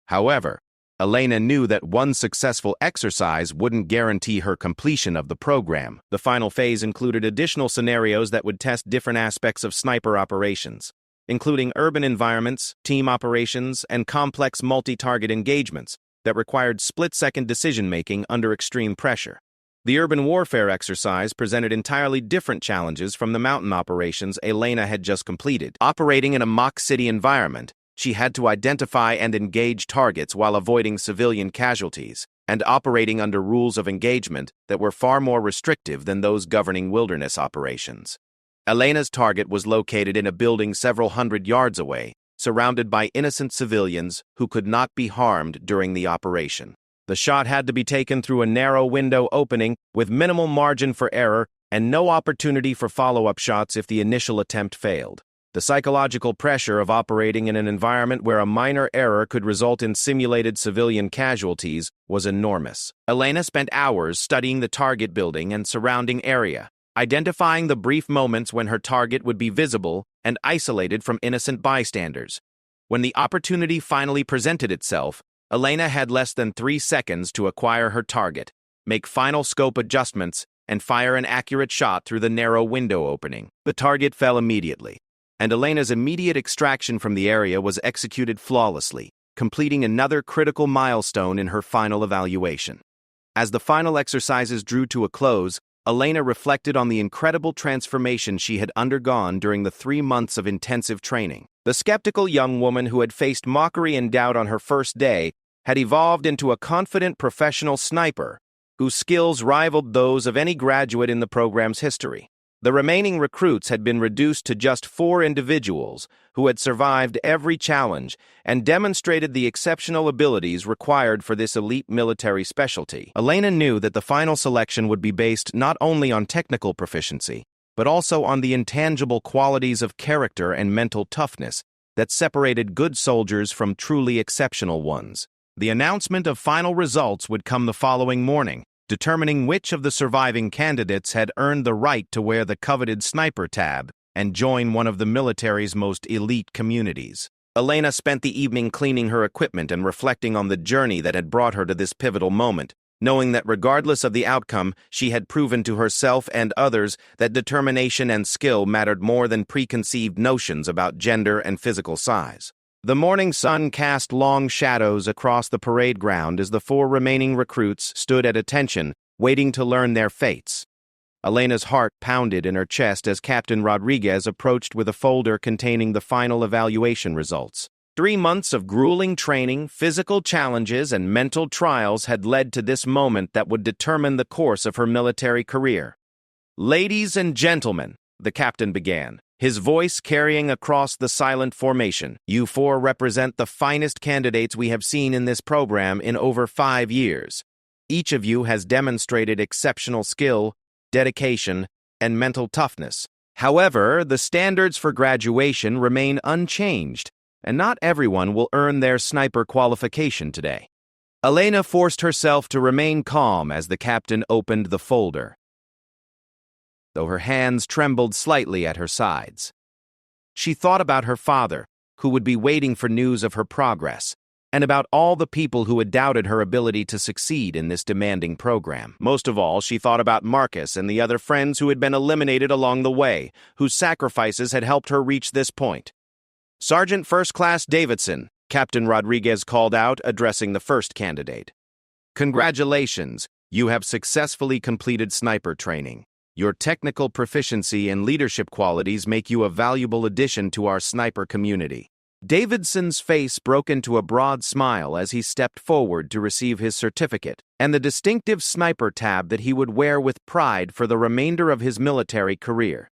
However, Elena knew that one successful exercise wouldn't guarantee her completion of the program. The final phase included additional scenarios that would test different aspects of sniper operations, including urban environments, team operations, and complex multi-target engagements that required split-second decision-making under extreme pressure. The urban warfare exercise presented entirely different challenges from the mountain operations Elena had just completed. Operating in a mock city environment, she had to identify and engage targets while avoiding civilian casualties, and operating under rules of engagement that were far more restrictive than those governing wilderness operations. Elena's target was located in a building several hundred yards away, surrounded by innocent civilians who could not be harmed during the operation. The shot had to be taken through a narrow window opening with minimal margin for error and no opportunity for follow-up shots if the initial attempt failed. The psychological pressure of operating in an environment where a minor error could result in simulated civilian casualties was enormous. Elena spent hours studying the target building and surrounding area, identifying the brief moments when her target would be visible and isolated from innocent bystanders. When the opportunity finally presented itself, Elena had less than 3 seconds to acquire her target, make final scope adjustments, and fire an accurate shot through the narrow window opening. The target fell immediately, and Elena's immediate extraction from the area was executed flawlessly, completing another critical milestone in her final evaluation. As the final exercises drew to a close, Elena reflected on the incredible transformation she had undergone during the 3 months of intensive training. The skeptical young woman who had faced mockery and doubt on her first day had evolved into a confident professional sniper whose skills rivaled those of any graduate in the program's history. The remaining recruits had been reduced to just 4 individuals who had survived every challenge and demonstrated the exceptional abilities required for this elite military specialty. Elena knew that the final selection would be based not only on technical proficiency, but also on the intangible qualities of character and mental toughness that separated good soldiers from truly exceptional ones. The announcement of final results would come the following morning, determining which of the surviving candidates had earned the right to wear the coveted sniper tab and join one of the military's most elite communities. Elena spent the evening cleaning her equipment and reflecting on the journey that had brought her to this pivotal moment, knowing that regardless of the outcome, she had proven to herself and others that determination and skill mattered more than preconceived notions about gender and physical size. The morning sun cast long shadows across the parade ground as the 4 remaining recruits stood at attention, waiting to learn their fates. Elena's heart pounded in her chest as Captain Rodriguez approached with a folder containing the final evaluation results. 3 months of grueling training, physical challenges, and mental trials had led to this moment that would determine the course of her military career. "Ladies and gentlemen," the captain began, his voice carrying across the silent formation, "you 4 represent the finest candidates we have seen in this program in over 5 years. Each of you has demonstrated exceptional skill, dedication, and mental toughness. However, the standards for graduation remain unchanged, and not everyone will earn their sniper qualification today." Elena forced herself to remain calm as the captain opened the folder, though her hands trembled slightly at her sides. She thought about her father, who would be waiting for news of her progress, and about all the people who had doubted her ability to succeed in this demanding program. Most of all, she thought about Marcus and the other friends who had been eliminated along the way, whose sacrifices had helped her reach this point. "Sergeant First Class Davidson," Captain Rodriguez called out, addressing the first candidate. "Congratulations, you have successfully completed sniper training. Your technical proficiency and leadership qualities make you a valuable addition to our sniper community." Davidson's face broke into a broad smile as he stepped forward to receive his certificate and the distinctive sniper tab that he would wear with pride for the remainder of his military career.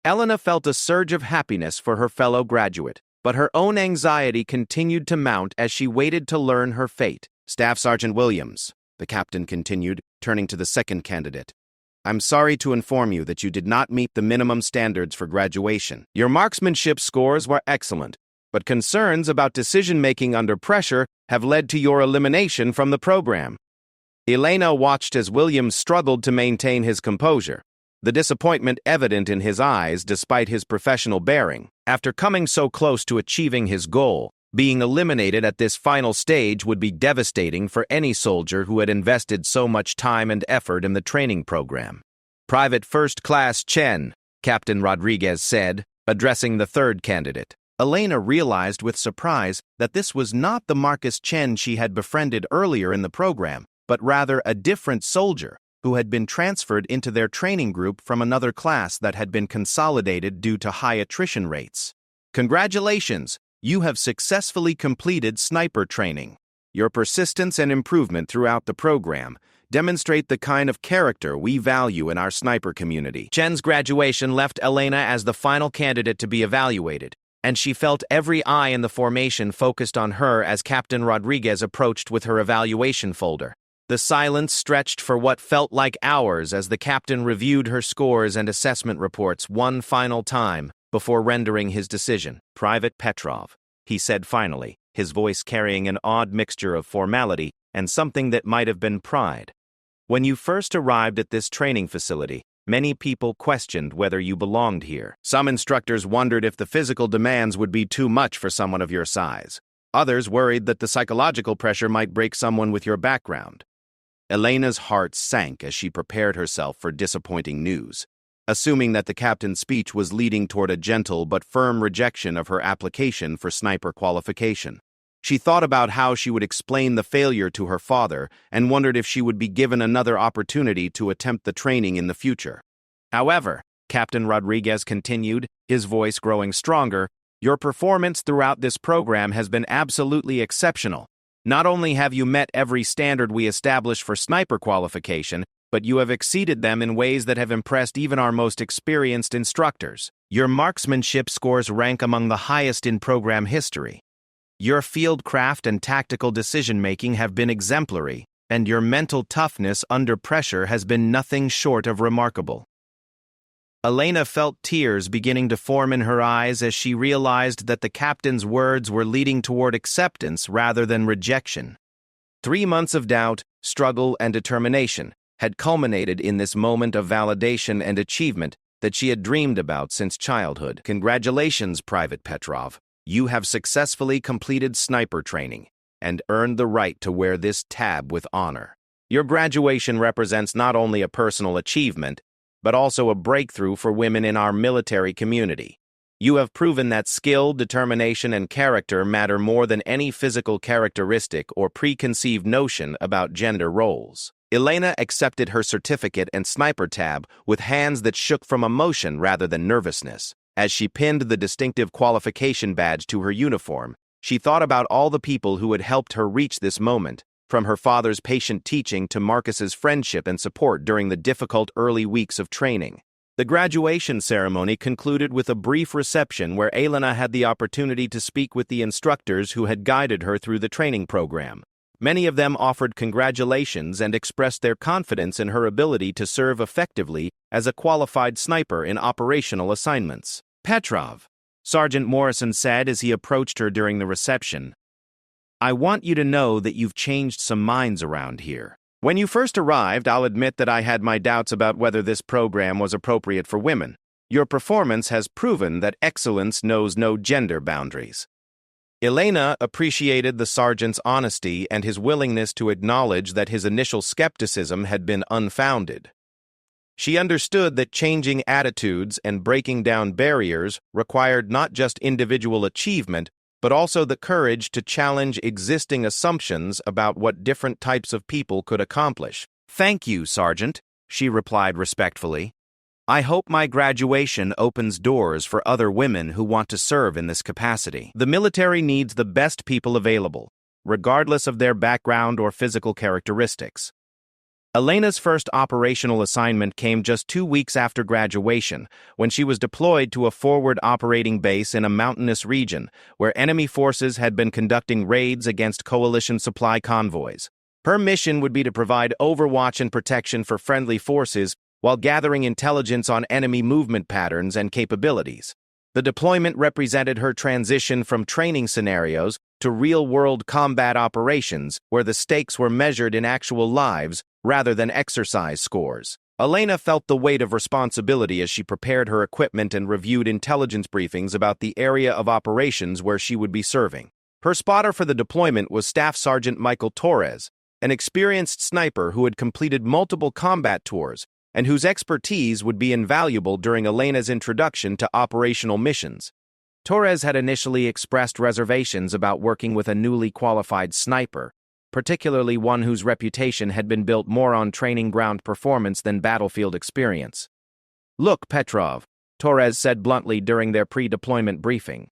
Elena felt a surge of happiness for her fellow graduate, but her own anxiety continued to mount as she waited to learn her fate. "Staff Sergeant Williams," the captain continued, turning to the second candidate, "I'm sorry to inform you that you did not meet the minimum standards for graduation. Your marksmanship scores were excellent, but concerns about decision-making under pressure have led to your elimination from the program." Elena watched as Williams struggled to maintain his composure, the disappointment evident in his eyes despite his professional bearing. After coming so close to achieving his goal, being eliminated at this final stage would be devastating for any soldier who had invested so much time and effort in the training program. "Private First Class Chen," Captain Rodriguez said, addressing the third candidate. Elena realized with surprise that this was not the Marcus Chen she had befriended earlier in the program, but rather a different soldier who had been transferred into their training group from another class that had been consolidated due to high attrition rates. "Congratulations! You have successfully completed sniper training. Your persistence and improvement throughout the program demonstrate the kind of character we value in our sniper community." Chen's graduation left Elena as the final candidate to be evaluated, and she felt every eye in the formation focused on her as Captain Rodriguez approached with her evaluation folder. The silence stretched for what felt like hours as the captain reviewed her scores and assessment reports one final time before rendering his decision. "Private Petrov," he said finally, his voice carrying an odd mixture of formality and something that might have been pride. "When you first arrived at this training facility, many people questioned whether you belonged here. Some instructors wondered if the physical demands would be too much for someone of your size. Others worried that the psychological pressure might break someone with your background." Elena's heart sank as she prepared herself for disappointing news, assuming that the captain's speech was leading toward a gentle but firm rejection of her application for sniper qualification. She thought about how she would explain the failure to her father and wondered if she would be given another opportunity to attempt the training in the future. However, Captain Rodriguez continued, his voice growing stronger, your performance throughout this program has been absolutely exceptional. Not only have you met every standard we established for sniper qualification, but you have exceeded them in ways that have impressed even our most experienced instructors. Your marksmanship scores rank among the highest in program history. Your fieldcraft and tactical decision-making have been exemplary, and your mental toughness under pressure has been nothing short of remarkable. Elena felt tears beginning to form in her eyes as she realized that the captain's words were leading toward acceptance rather than rejection. 3 months of doubt, struggle, and determination had culminated in this moment of validation and achievement that she had dreamed about since childhood. Congratulations, Private Petrov. You have successfully completed sniper training and earned the right to wear this tab with honor. Your graduation represents not only a personal achievement, but also a breakthrough for women in our military community. You have proven that skill, determination, and character matter more than any physical characteristic or preconceived notion about gender roles. Elena accepted her certificate and sniper tab with hands that shook from emotion rather than nervousness. As she pinned the distinctive qualification badge to her uniform, she thought about all the people who had helped her reach this moment, from her father's patient teaching to Marcus's friendship and support during the difficult early weeks of training. The graduation ceremony concluded with a brief reception where Elena had the opportunity to speak with the instructors who had guided her through the training program. Many of them offered congratulations and expressed their confidence in her ability to serve effectively as a qualified sniper in operational assignments. Petrov, Sergeant Morrison said as he approached her during the reception, I want you to know that you've changed some minds around here. When you first arrived, I'll admit that I had my doubts about whether this program was appropriate for women. Your performance has proven that excellence knows no gender boundaries. Elena appreciated the sergeant's honesty and his willingness to acknowledge that his initial skepticism had been unfounded. She understood that changing attitudes and breaking down barriers required not just individual achievement, but also the courage to challenge existing assumptions about what different types of people could accomplish. Thank you, Sergeant, she replied respectfully. I hope my graduation opens doors for other women who want to serve in this capacity. The military needs the best people available, regardless of their background or physical characteristics. Elena's first operational assignment came just 2 weeks after graduation, when she was deployed to a forward operating base in a mountainous region where enemy forces had been conducting raids against coalition supply convoys. Her mission would be to provide overwatch and protection for friendly forces while gathering intelligence on enemy movement patterns and capabilities. The deployment represented her transition from training scenarios to real-world combat operations where the stakes were measured in actual lives rather than exercise scores. Elena felt the weight of responsibility as she prepared her equipment and reviewed intelligence briefings about the area of operations where she would be serving. Her spotter for the deployment was Staff Sergeant Michael Torres, an experienced sniper who had completed multiple combat tours and whose expertise would be invaluable during Elena's introduction to operational missions. Torres had initially expressed reservations about working with a newly qualified sniper, particularly one whose reputation had been built more on training ground performance than battlefield experience. Look, Petrov, Torres said bluntly during their pre-deployment briefing.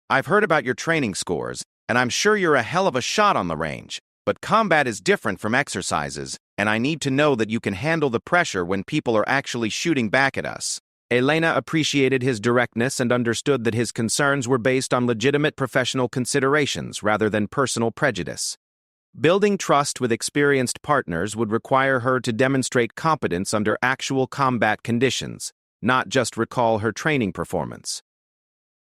I've heard about your training scores, and I'm sure you're a hell of a shot on the range. But combat is different from exercises, and I need to know that you can handle the pressure when people are actually shooting back at us. Elena appreciated his directness and understood that his concerns were based on legitimate professional considerations rather than personal prejudice. Building trust with experienced partners would require her to demonstrate competence under actual combat conditions, not just recall her training performance.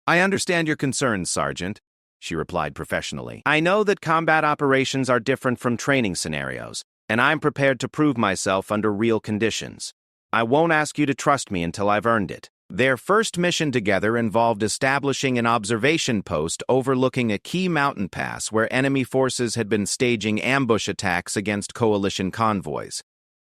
I understand your concerns, Sergeant, she replied professionally. I know that combat operations are different from training scenarios, and I'm prepared to prove myself under real conditions. I won't ask you to trust me until I've earned it. Their first mission together involved establishing an observation post overlooking a key mountain pass where enemy forces had been staging ambush attacks against coalition convoys.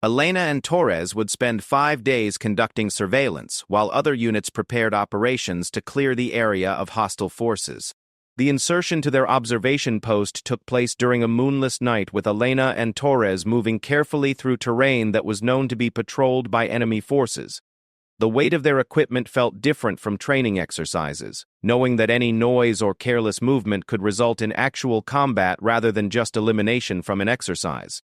Elena and Torres would spend 5 days conducting surveillance, while other units prepared operations to clear the area of hostile forces. The insertion to their observation post took place during a moonless night, with Elena and Torres moving carefully through terrain that was known to be patrolled by enemy forces. The weight of their equipment felt different from training exercises, knowing that any noise or careless movement could result in actual combat rather than just elimination from an exercise.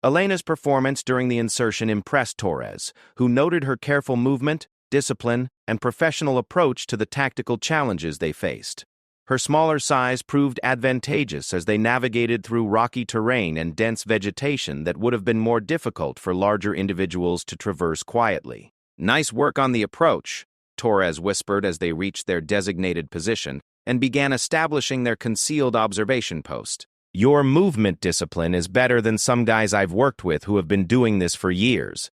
Elena's performance during the insertion impressed Torres, who noted her careful movement, discipline, and professional approach to the tactical challenges they faced. Her smaller size proved advantageous as they navigated through rocky terrain and dense vegetation that would have been more difficult for larger individuals to traverse quietly. "Nice work on the approach," Torres whispered as they reached their designated position and began establishing their concealed observation post. "Your movement discipline is better than some guys I've worked with who have been doing this for years."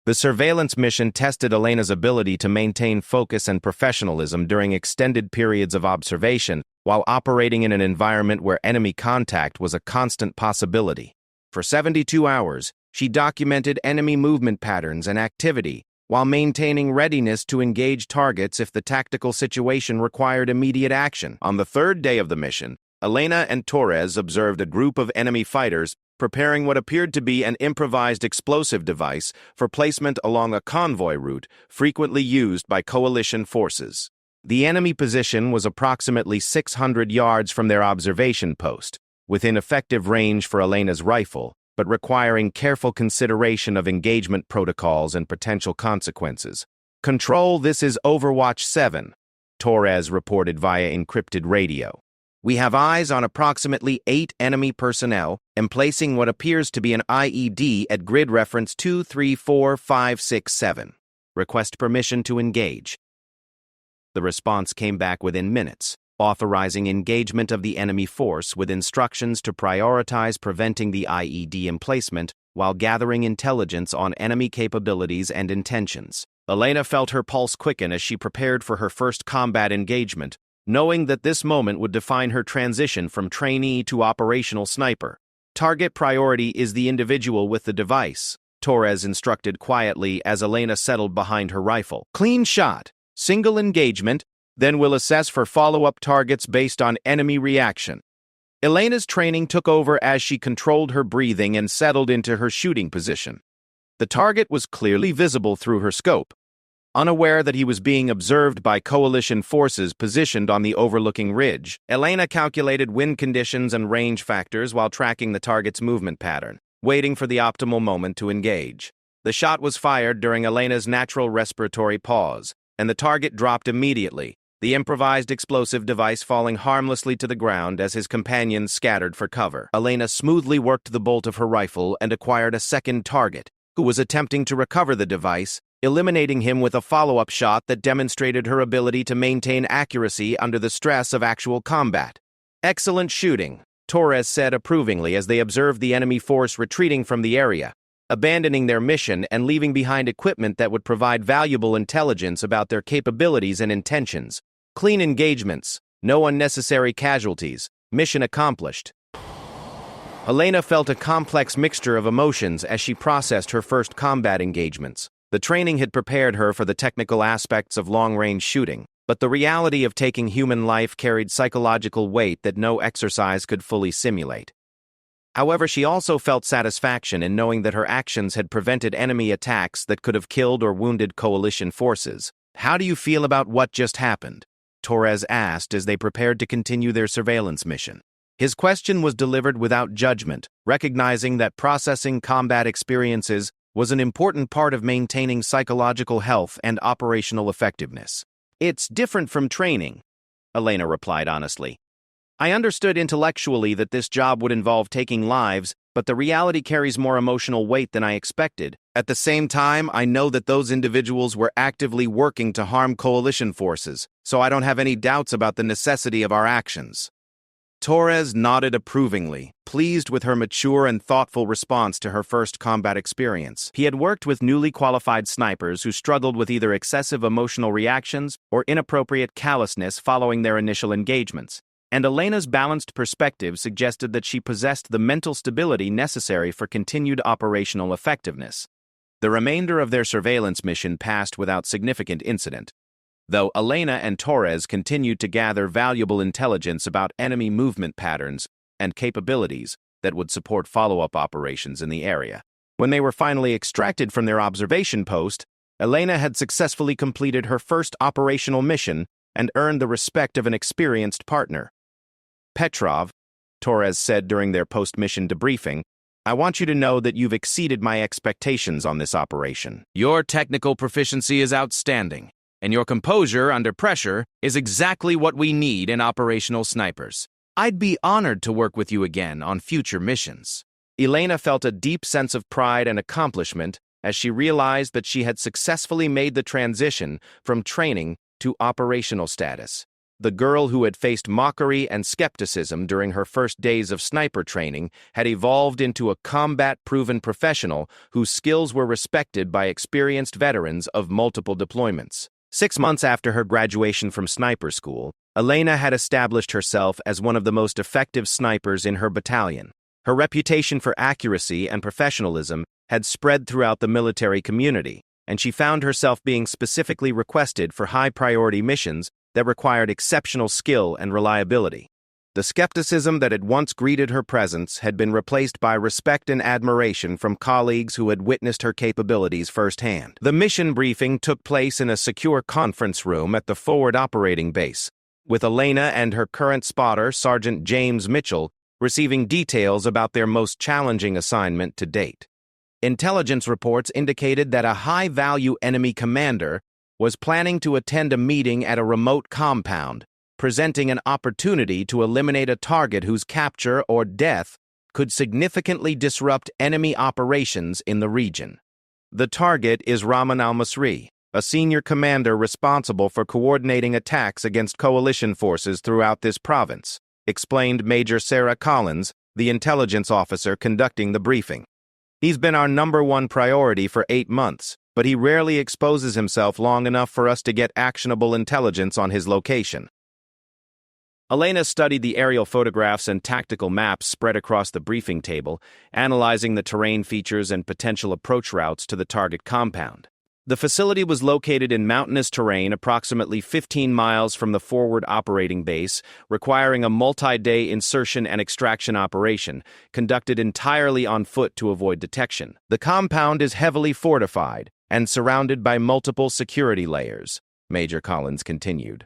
The surveillance mission tested Elena's ability to maintain focus and professionalism during extended periods of observation while operating in an environment where enemy contact was a constant possibility. For 72 hours, she documented enemy movement patterns and activity while maintaining readiness to engage targets if the tactical situation required immediate action. On the third day of the mission, Elena and Torres observed a group of enemy fighters preparing what appeared to be an improvised explosive device for placement along a convoy route frequently used by coalition forces. The enemy position was approximately 600 yards from their observation post, within effective range for Elena's rifle, but requiring careful consideration of engagement protocols and potential consequences. "Control, this is Overwatch 7, Torres reported via encrypted radio. "We have eyes on approximately 8 enemy personnel emplacing what appears to be an IED at grid reference 234567. Request permission to engage." The response came back within minutes, authorizing engagement of the enemy force with instructions to prioritize preventing the IED emplacement while gathering intelligence on enemy capabilities and intentions. Elena felt her pulse quicken as she prepared for her first combat engagement, knowing that this moment would define her transition from trainee to operational sniper. "Target priority is the individual with the device," Torres instructed quietly as Elena settled behind her rifle. "Clean shot, single engagement, then we'll assess for follow-up targets based on enemy reaction." Elena's training took over as she controlled her breathing and settled into her shooting position. The target was clearly visible through her scope. Unaware that he was being observed by coalition forces positioned on the overlooking ridge, Elena calculated wind conditions and range factors while tracking the target's movement pattern, waiting for the optimal moment to engage. The shot was fired during Elena's natural respiratory pause, and the target dropped immediately, the improvised explosive device falling harmlessly to the ground as his companions scattered for cover. Elena smoothly worked the bolt of her rifle and acquired a second target, who was attempting to recover the device, eliminating him with a follow-up shot that demonstrated her ability to maintain accuracy under the stress of actual combat. "Excellent shooting," Torres said approvingly as they observed the enemy force retreating from the area, abandoning their mission and leaving behind equipment that would provide valuable intelligence about their capabilities and intentions. "Clean engagements, no unnecessary casualties, mission accomplished." Elena felt a complex mixture of emotions as she processed her first combat engagements. The training had prepared her for the technical aspects of long-range shooting, but the reality of taking human life carried psychological weight that no exercise could fully simulate. However, she also felt satisfaction in knowing that her actions had prevented enemy attacks that could have killed or wounded coalition forces. "How do you feel about what just happened?" Torres asked as they prepared to continue their surveillance mission. His question was delivered without judgment, recognizing that processing combat experiences was an important part of maintaining psychological health and operational effectiveness. "It's different from training," Elena replied honestly. "I understood intellectually that this job would involve taking lives, but the reality carries more emotional weight than I expected. At the same time, I know that those individuals were actively working to harm coalition forces, so I don't have any doubts about the necessity of our actions." Torres nodded approvingly, pleased with her mature and thoughtful response to her first combat experience. He had worked with newly qualified snipers who struggled with either excessive emotional reactions or inappropriate callousness following their initial engagements, and Elena's balanced perspective suggested that she possessed the mental stability necessary for continued operational effectiveness. The remainder of their surveillance mission passed without significant incident. though Elena and Torres continued to gather valuable intelligence about enemy movement patterns and capabilities that would support follow-up operations in the area. When they were finally extracted from their observation post, Elena had successfully completed her first operational mission and earned the respect of an experienced partner. "Petrov," Torres said during their post-mission debriefing, "I want you to know that you've exceeded my expectations on this operation. Your technical proficiency is outstanding, and your composure under pressure is exactly what we need in operational snipers. I'd be honored to work with you again on future missions." Elena felt a deep sense of pride and accomplishment as she realized that she had successfully made the transition from training to operational status. The girl who had faced mockery and skepticism during her first days of sniper training had evolved into a combat-proven professional whose skills were respected by experienced veterans of multiple deployments. 6 months after her graduation from sniper school, Elena had established herself as one of the most effective snipers in her battalion. Her reputation for accuracy and professionalism had spread throughout the military community, and she found herself being specifically requested for high-priority missions that required exceptional skill and reliability. The skepticism that had once greeted her presence had been replaced by respect and admiration from colleagues who had witnessed her capabilities firsthand. The mission briefing took place in a secure conference room at the forward operating base, with Elena and her current spotter, Sergeant James Mitchell, receiving details about their most challenging assignment to date. Intelligence reports indicated that a high-value enemy commander was planning to attend a meeting at a remote compound, presenting an opportunity to eliminate a target whose capture or death could significantly disrupt enemy operations in the region. The target is Rahman al-Masri, a senior commander responsible for coordinating attacks against coalition forces throughout this province, explained Major Sarah Collins, the intelligence officer conducting the briefing. "He's been our #1 priority for 8 months, but he rarely exposes himself long enough for us to get actionable intelligence on his location." Elena studied the aerial photographs and tactical maps spread across the briefing table, analyzing the terrain features and potential approach routes to the target compound. The facility was located in mountainous terrain approximately 15 miles from the forward operating base, requiring a multi-day insertion and extraction operation, conducted entirely on foot to avoid detection. "The compound is heavily fortified and surrounded by multiple security layers," Major Collins continued.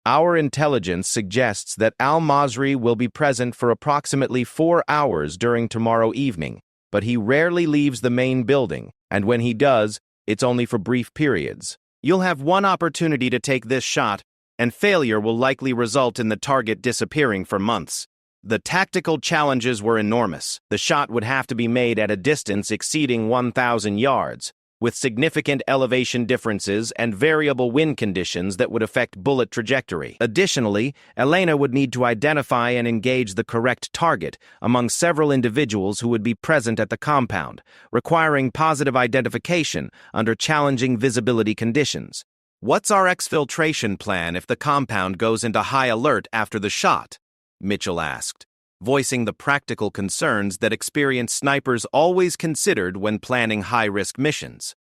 "Our intelligence suggests that al-Masri will be present for approximately 4 hours during tomorrow evening, but he rarely leaves the main building, and when he does, it's only for brief periods. You'll have one opportunity to take this shot, and failure will likely result in the target disappearing for months." The tactical challenges were enormous. The shot would have to be made at a distance exceeding 1,000 yards, with significant elevation differences and variable wind conditions that would affect bullet trajectory. Additionally, Elena would need to identify and engage the correct target among several individuals who would be present at the compound, requiring positive identification under challenging visibility conditions. "What's our exfiltration plan if the compound goes into high alert after the shot?" Mitchell asked, voicing the practical concerns that experienced snipers always considered when planning high-risk missions.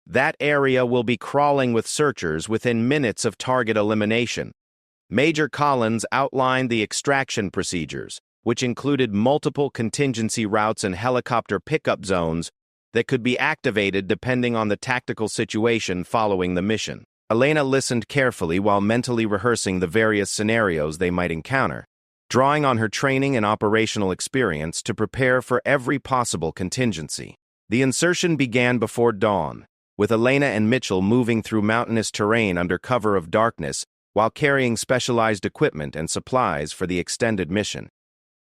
"That area will be crawling with searchers within minutes of target elimination." Major Collins outlined the extraction procedures, which included multiple contingency routes and helicopter pickup zones that could be activated depending on the tactical situation following the mission. Elena listened carefully while mentally rehearsing the various scenarios they might encounter, drawing on her training and operational experience to prepare for every possible contingency. The insertion began before dawn, with Elena and Mitchell moving through mountainous terrain under cover of darkness while carrying specialized equipment and supplies for the extended mission.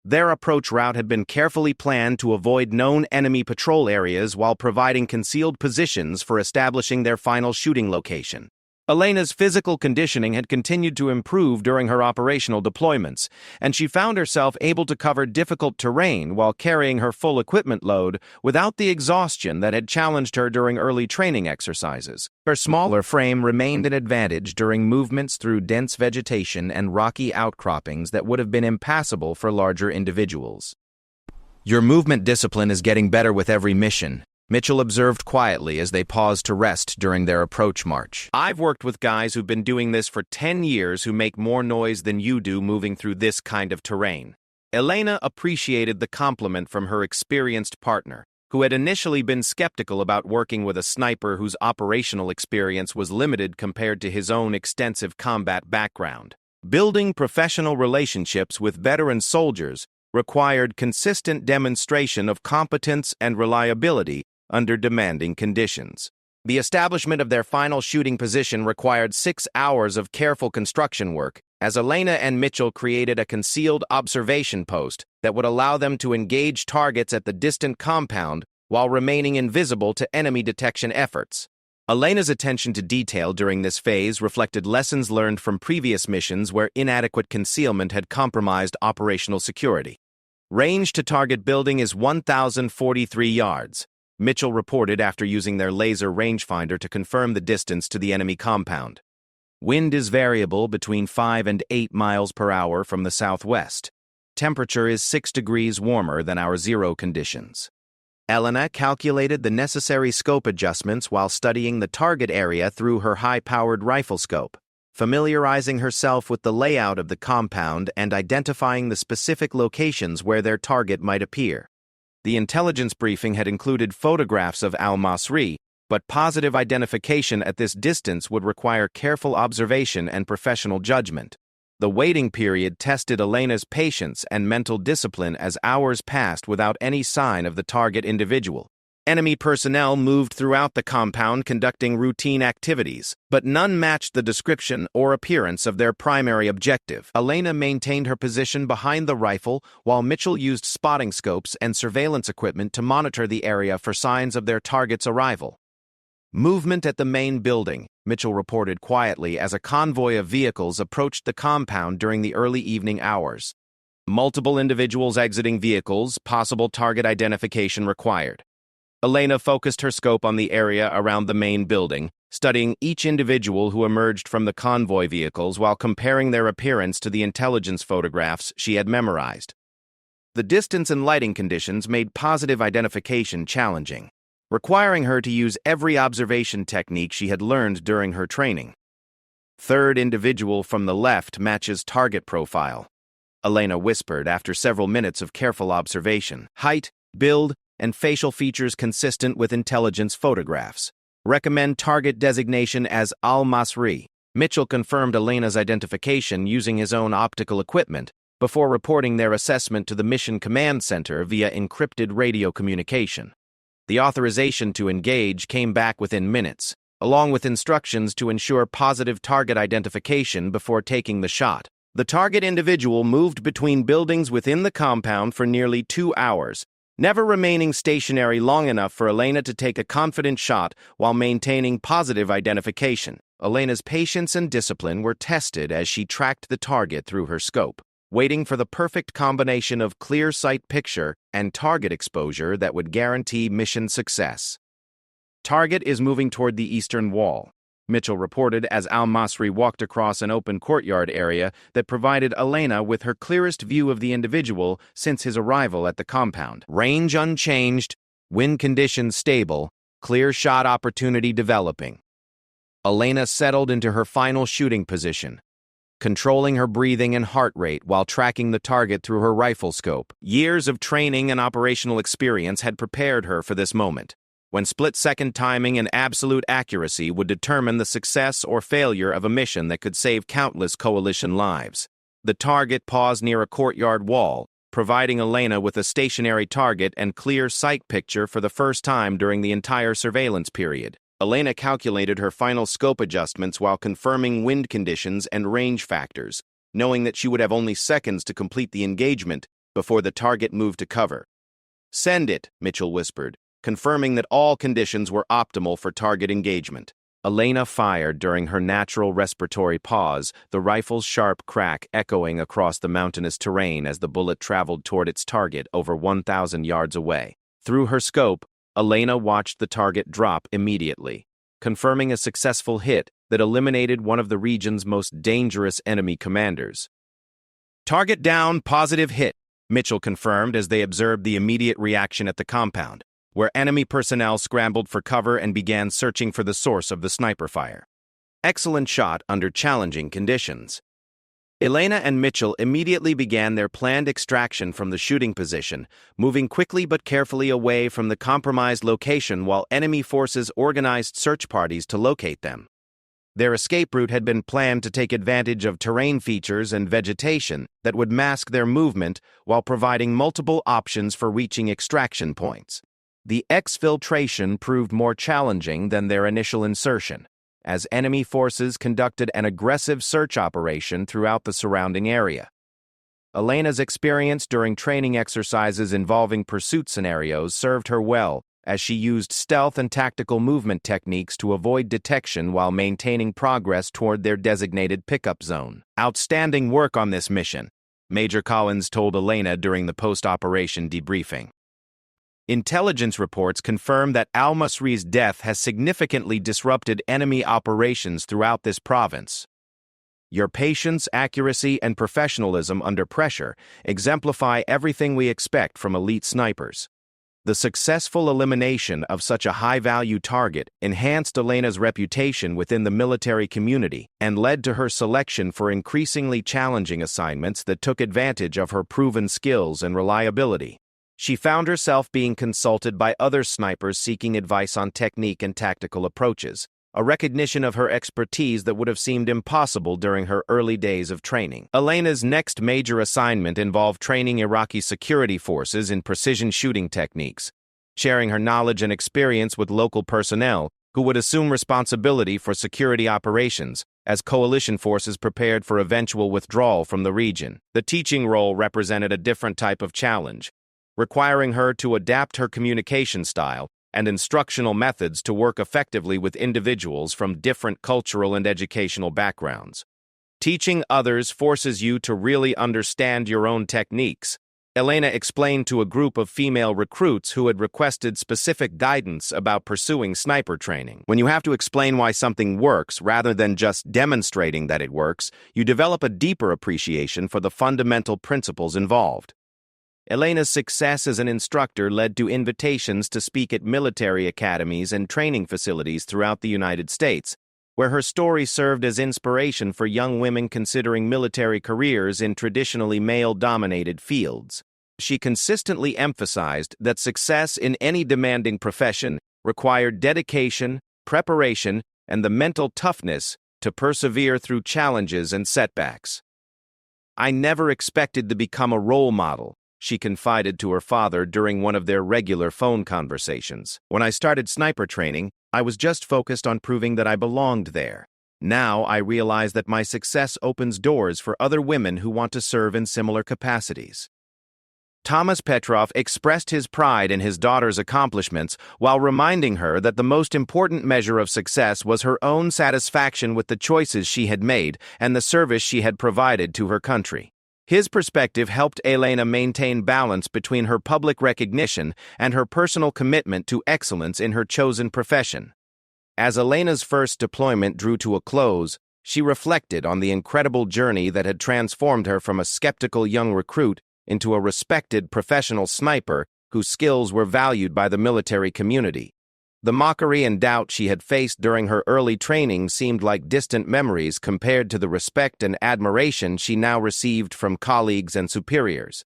Their approach route had been carefully planned to avoid known enemy patrol areas while providing concealed positions for establishing their final shooting location. Elena's physical conditioning had continued to improve during her operational deployments, and she found herself able to cover difficult terrain while carrying her full equipment load without the exhaustion that had challenged her during early training exercises. Her smaller frame remained an advantage during movements through dense vegetation and rocky outcroppings that would have been impassable for larger individuals. "Your movement discipline is getting better with every mission," Mitchell observed quietly as they paused to rest during their approach march. "I've worked with guys who've been doing this for 10 years who make more noise than you do moving through this kind of terrain." Elena appreciated the compliment from her experienced partner, who had initially been skeptical about working with a sniper whose operational experience was limited compared to his own extensive combat background. Building professional relationships with veteran soldiers required consistent demonstration of competence and reliability under demanding conditions. The establishment of their final shooting position required 6 hours of careful construction work, as Elena and Mitchell created a concealed observation post that would allow them to engage targets at the distant compound while remaining invisible to enemy detection efforts. Elena's attention to detail during this phase reflected lessons learned from previous missions where inadequate concealment had compromised operational security. Range to target building is 1,043 yards. Mitchell reported after using their laser rangefinder to confirm the distance to the enemy compound. Wind is variable between 5 and 8 miles per hour from the southwest. Temperature is 6 degrees warmer than our zero conditions. Elena calculated the necessary scope adjustments while studying the target area through her high-powered rifle scope, familiarizing herself with the layout of the compound and identifying the specific locations where their target might appear. The intelligence briefing had included photographs of Al-Masri, but positive identification at this distance would require careful observation and professional judgment. The waiting period tested Elena's patience and mental discipline as hours passed without any sign of the target individual. Enemy personnel moved throughout the compound conducting routine activities, but none matched the description or appearance of their primary objective. Elena maintained her position behind the rifle while Mitchell used spotting scopes and surveillance equipment to monitor the area for signs of their target's arrival. "Movement at the main building," Mitchell reported quietly as a convoy of vehicles approached the compound during the early evening hours. Multiple individuals exiting vehicles, possible target identification required. Elena focused her scope on the area around the main building, studying each individual who emerged from the convoy vehicles while comparing their appearance to the intelligence photographs she had memorized. The distance and lighting conditions made positive identification challenging, requiring her to use every observation technique she had learned during her training. "Third individual from the left matches target profile," Elena whispered after several minutes of careful observation. "Height, build, and facial features consistent with intelligence photographs. Recommend target designation as Al-Masri." Mitchell confirmed Elena's identification using his own optical equipment before reporting their assessment to the Mission Command Center via encrypted radio communication. The authorization to engage came back within minutes, along with instructions to ensure positive target identification before taking the shot. The target individual moved between buildings within the compound for nearly 2 hours, never remaining stationary long enough for Elena to take a confident shot while maintaining positive identification. Elena's patience and discipline were tested as she tracked the target through her scope, waiting for the perfect combination of clear sight picture and target exposure that would guarantee mission success. "Target is moving toward the eastern wall," Mitchell reported as Al-Masri walked across an open courtyard area that provided Elena with her clearest view of the individual since his arrival at the compound. "Range unchanged, wind conditions stable, clear shot opportunity developing." Elena settled into her final shooting position, controlling her breathing and heart rate while tracking the target through her rifle scope. Years of training and operational experience had prepared her for this moment, when split-second timing and absolute accuracy would determine the success or failure of a mission that could save countless coalition lives. The target paused near a courtyard wall, providing Elena with a stationary target and clear sight picture for the first time during the entire surveillance period. Elena calculated her final scope adjustments while confirming wind conditions and range factors, knowing that she would have only seconds to complete the engagement before the target moved to cover. "Send it," Mitchell whispered, confirming that all conditions were optimal for target engagement. Elena fired during her natural respiratory pause, the rifle's sharp crack echoing across the mountainous terrain as the bullet traveled toward its target over 1,000 yards away. Through her scope, Elena watched the target drop immediately, confirming a successful hit that eliminated one of the region's most dangerous enemy commanders. "Target down, positive hit," Mitchell confirmed as they observed the immediate reaction at the compound. where enemy personnel scrambled for cover and began searching for the source of the sniper fire. Excellent shot under challenging conditions. Elena and Mitchell immediately began their planned extraction from the shooting position, moving quickly but carefully away from the compromised location while enemy forces organized search parties to locate them. Their escape route had been planned to take advantage of terrain features and vegetation that would mask their movement while providing multiple options for reaching extraction points. The exfiltration proved more challenging than their initial insertion, as enemy forces conducted an aggressive search operation throughout the surrounding area. Elena's experience during training exercises involving pursuit scenarios served her well, as she used stealth and tactical movement techniques to avoid detection while maintaining progress toward their designated pickup zone. "Outstanding work on this mission," Major Collins told Elena during the post-operation debriefing. Intelligence reports confirm that al-Masri's death has significantly disrupted enemy operations throughout this province. Your patience, accuracy, and professionalism under pressure exemplify everything we expect from elite snipers. The successful elimination of such a high-value target enhanced Elena's reputation within the military community and led to her selection for increasingly challenging assignments that took advantage of her proven skills and reliability. She found herself being consulted by other snipers seeking advice on technique and tactical approaches, a recognition of her expertise that would have seemed impossible during her early days of training. Elena's next major assignment involved training Iraqi security forces in precision shooting techniques, sharing her knowledge and experience with local personnel who would assume responsibility for security operations as coalition forces prepared for eventual withdrawal from the region. The teaching role represented a different type of challenge, requiring her to adapt her communication style and instructional methods to work effectively with individuals from different cultural and educational backgrounds. Teaching others forces you to really understand your own techniques, Elena explained to a group of female recruits who had requested specific guidance about pursuing sniper training. When you have to explain why something works rather than just demonstrating that it works, you develop a deeper appreciation for the fundamental principles involved. Elena's success as an instructor led to invitations to speak at military academies and training facilities throughout the United States, where her story served as inspiration for young women considering military careers in traditionally male-dominated fields. She consistently emphasized that success in any demanding profession required dedication, preparation, and the mental toughness to persevere through challenges and setbacks. "I never expected to become a role model," she confided to her father during one of their regular phone conversations. "When I started sniper training, I was just focused on proving that I belonged there. Now I realize that my success opens doors for other women who want to serve in similar capacities." Thomas Petrov expressed his pride in his daughter's accomplishments while reminding her that the most important measure of success was her own satisfaction with the choices she had made and the service she had provided to her country. His perspective helped Elena maintain balance between her public recognition and her personal commitment to excellence in her chosen profession. As Elena's first deployment drew to a close, she reflected on the incredible journey that had transformed her from a skeptical young recruit into a respected professional sniper whose skills were valued by the military community. The mockery and doubt she had faced during her early training seemed like distant memories compared to the respect and admiration she now received from colleagues and superiors.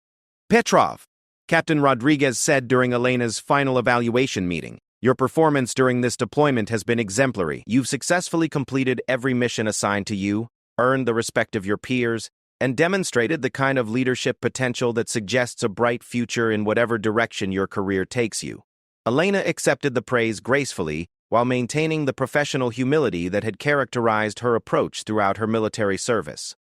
"Petrov," Captain Rodriguez said during Elena's final evaluation meeting, "your performance during this deployment has been exemplary. You've successfully completed every mission assigned to you, earned the respect of your peers, and demonstrated the kind of leadership potential that suggests a bright future in whatever direction your career takes you." Elena accepted the praise gracefully while maintaining the professional humility that had characterized her approach throughout her military service.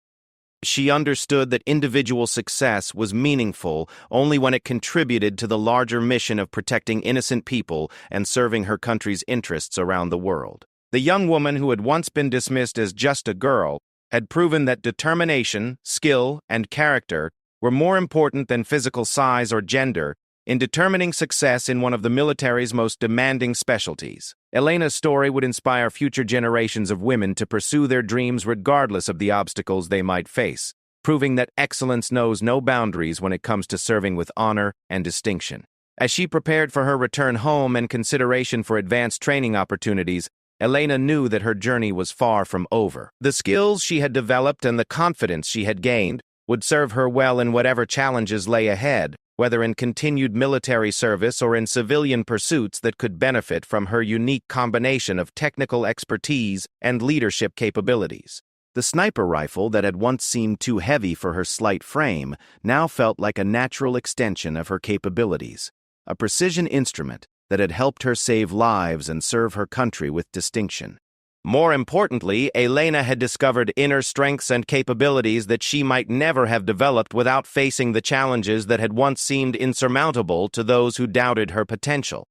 She understood that individual success was meaningful only when it contributed to the larger mission of protecting innocent people and serving her country's interests around the world. The young woman who had once been dismissed as just a girl had proven that determination, skill, and character were more important than physical size or gender in determining success in one of the military's most demanding specialties. Elena's story would inspire future generations of women to pursue their dreams regardless of the obstacles they might face, proving that excellence knows no boundaries when it comes to serving with honor and distinction. As she prepared for her return home and consideration for advanced training opportunities, Elena knew that her journey was far from over. The skills she had developed and the confidence she had gained would serve her well in whatever challenges lay ahead, whether in continued military service or in civilian pursuits that could benefit from her unique combination of technical expertise and leadership capabilities. The sniper rifle that had once seemed too heavy for her slight frame now felt like a natural extension of her capabilities, a precision instrument that had helped her save lives and serve her country with distinction. More importantly, Elena had discovered inner strengths and capabilities that she might never have developed without facing the challenges that had once seemed insurmountable to those who doubted her potential.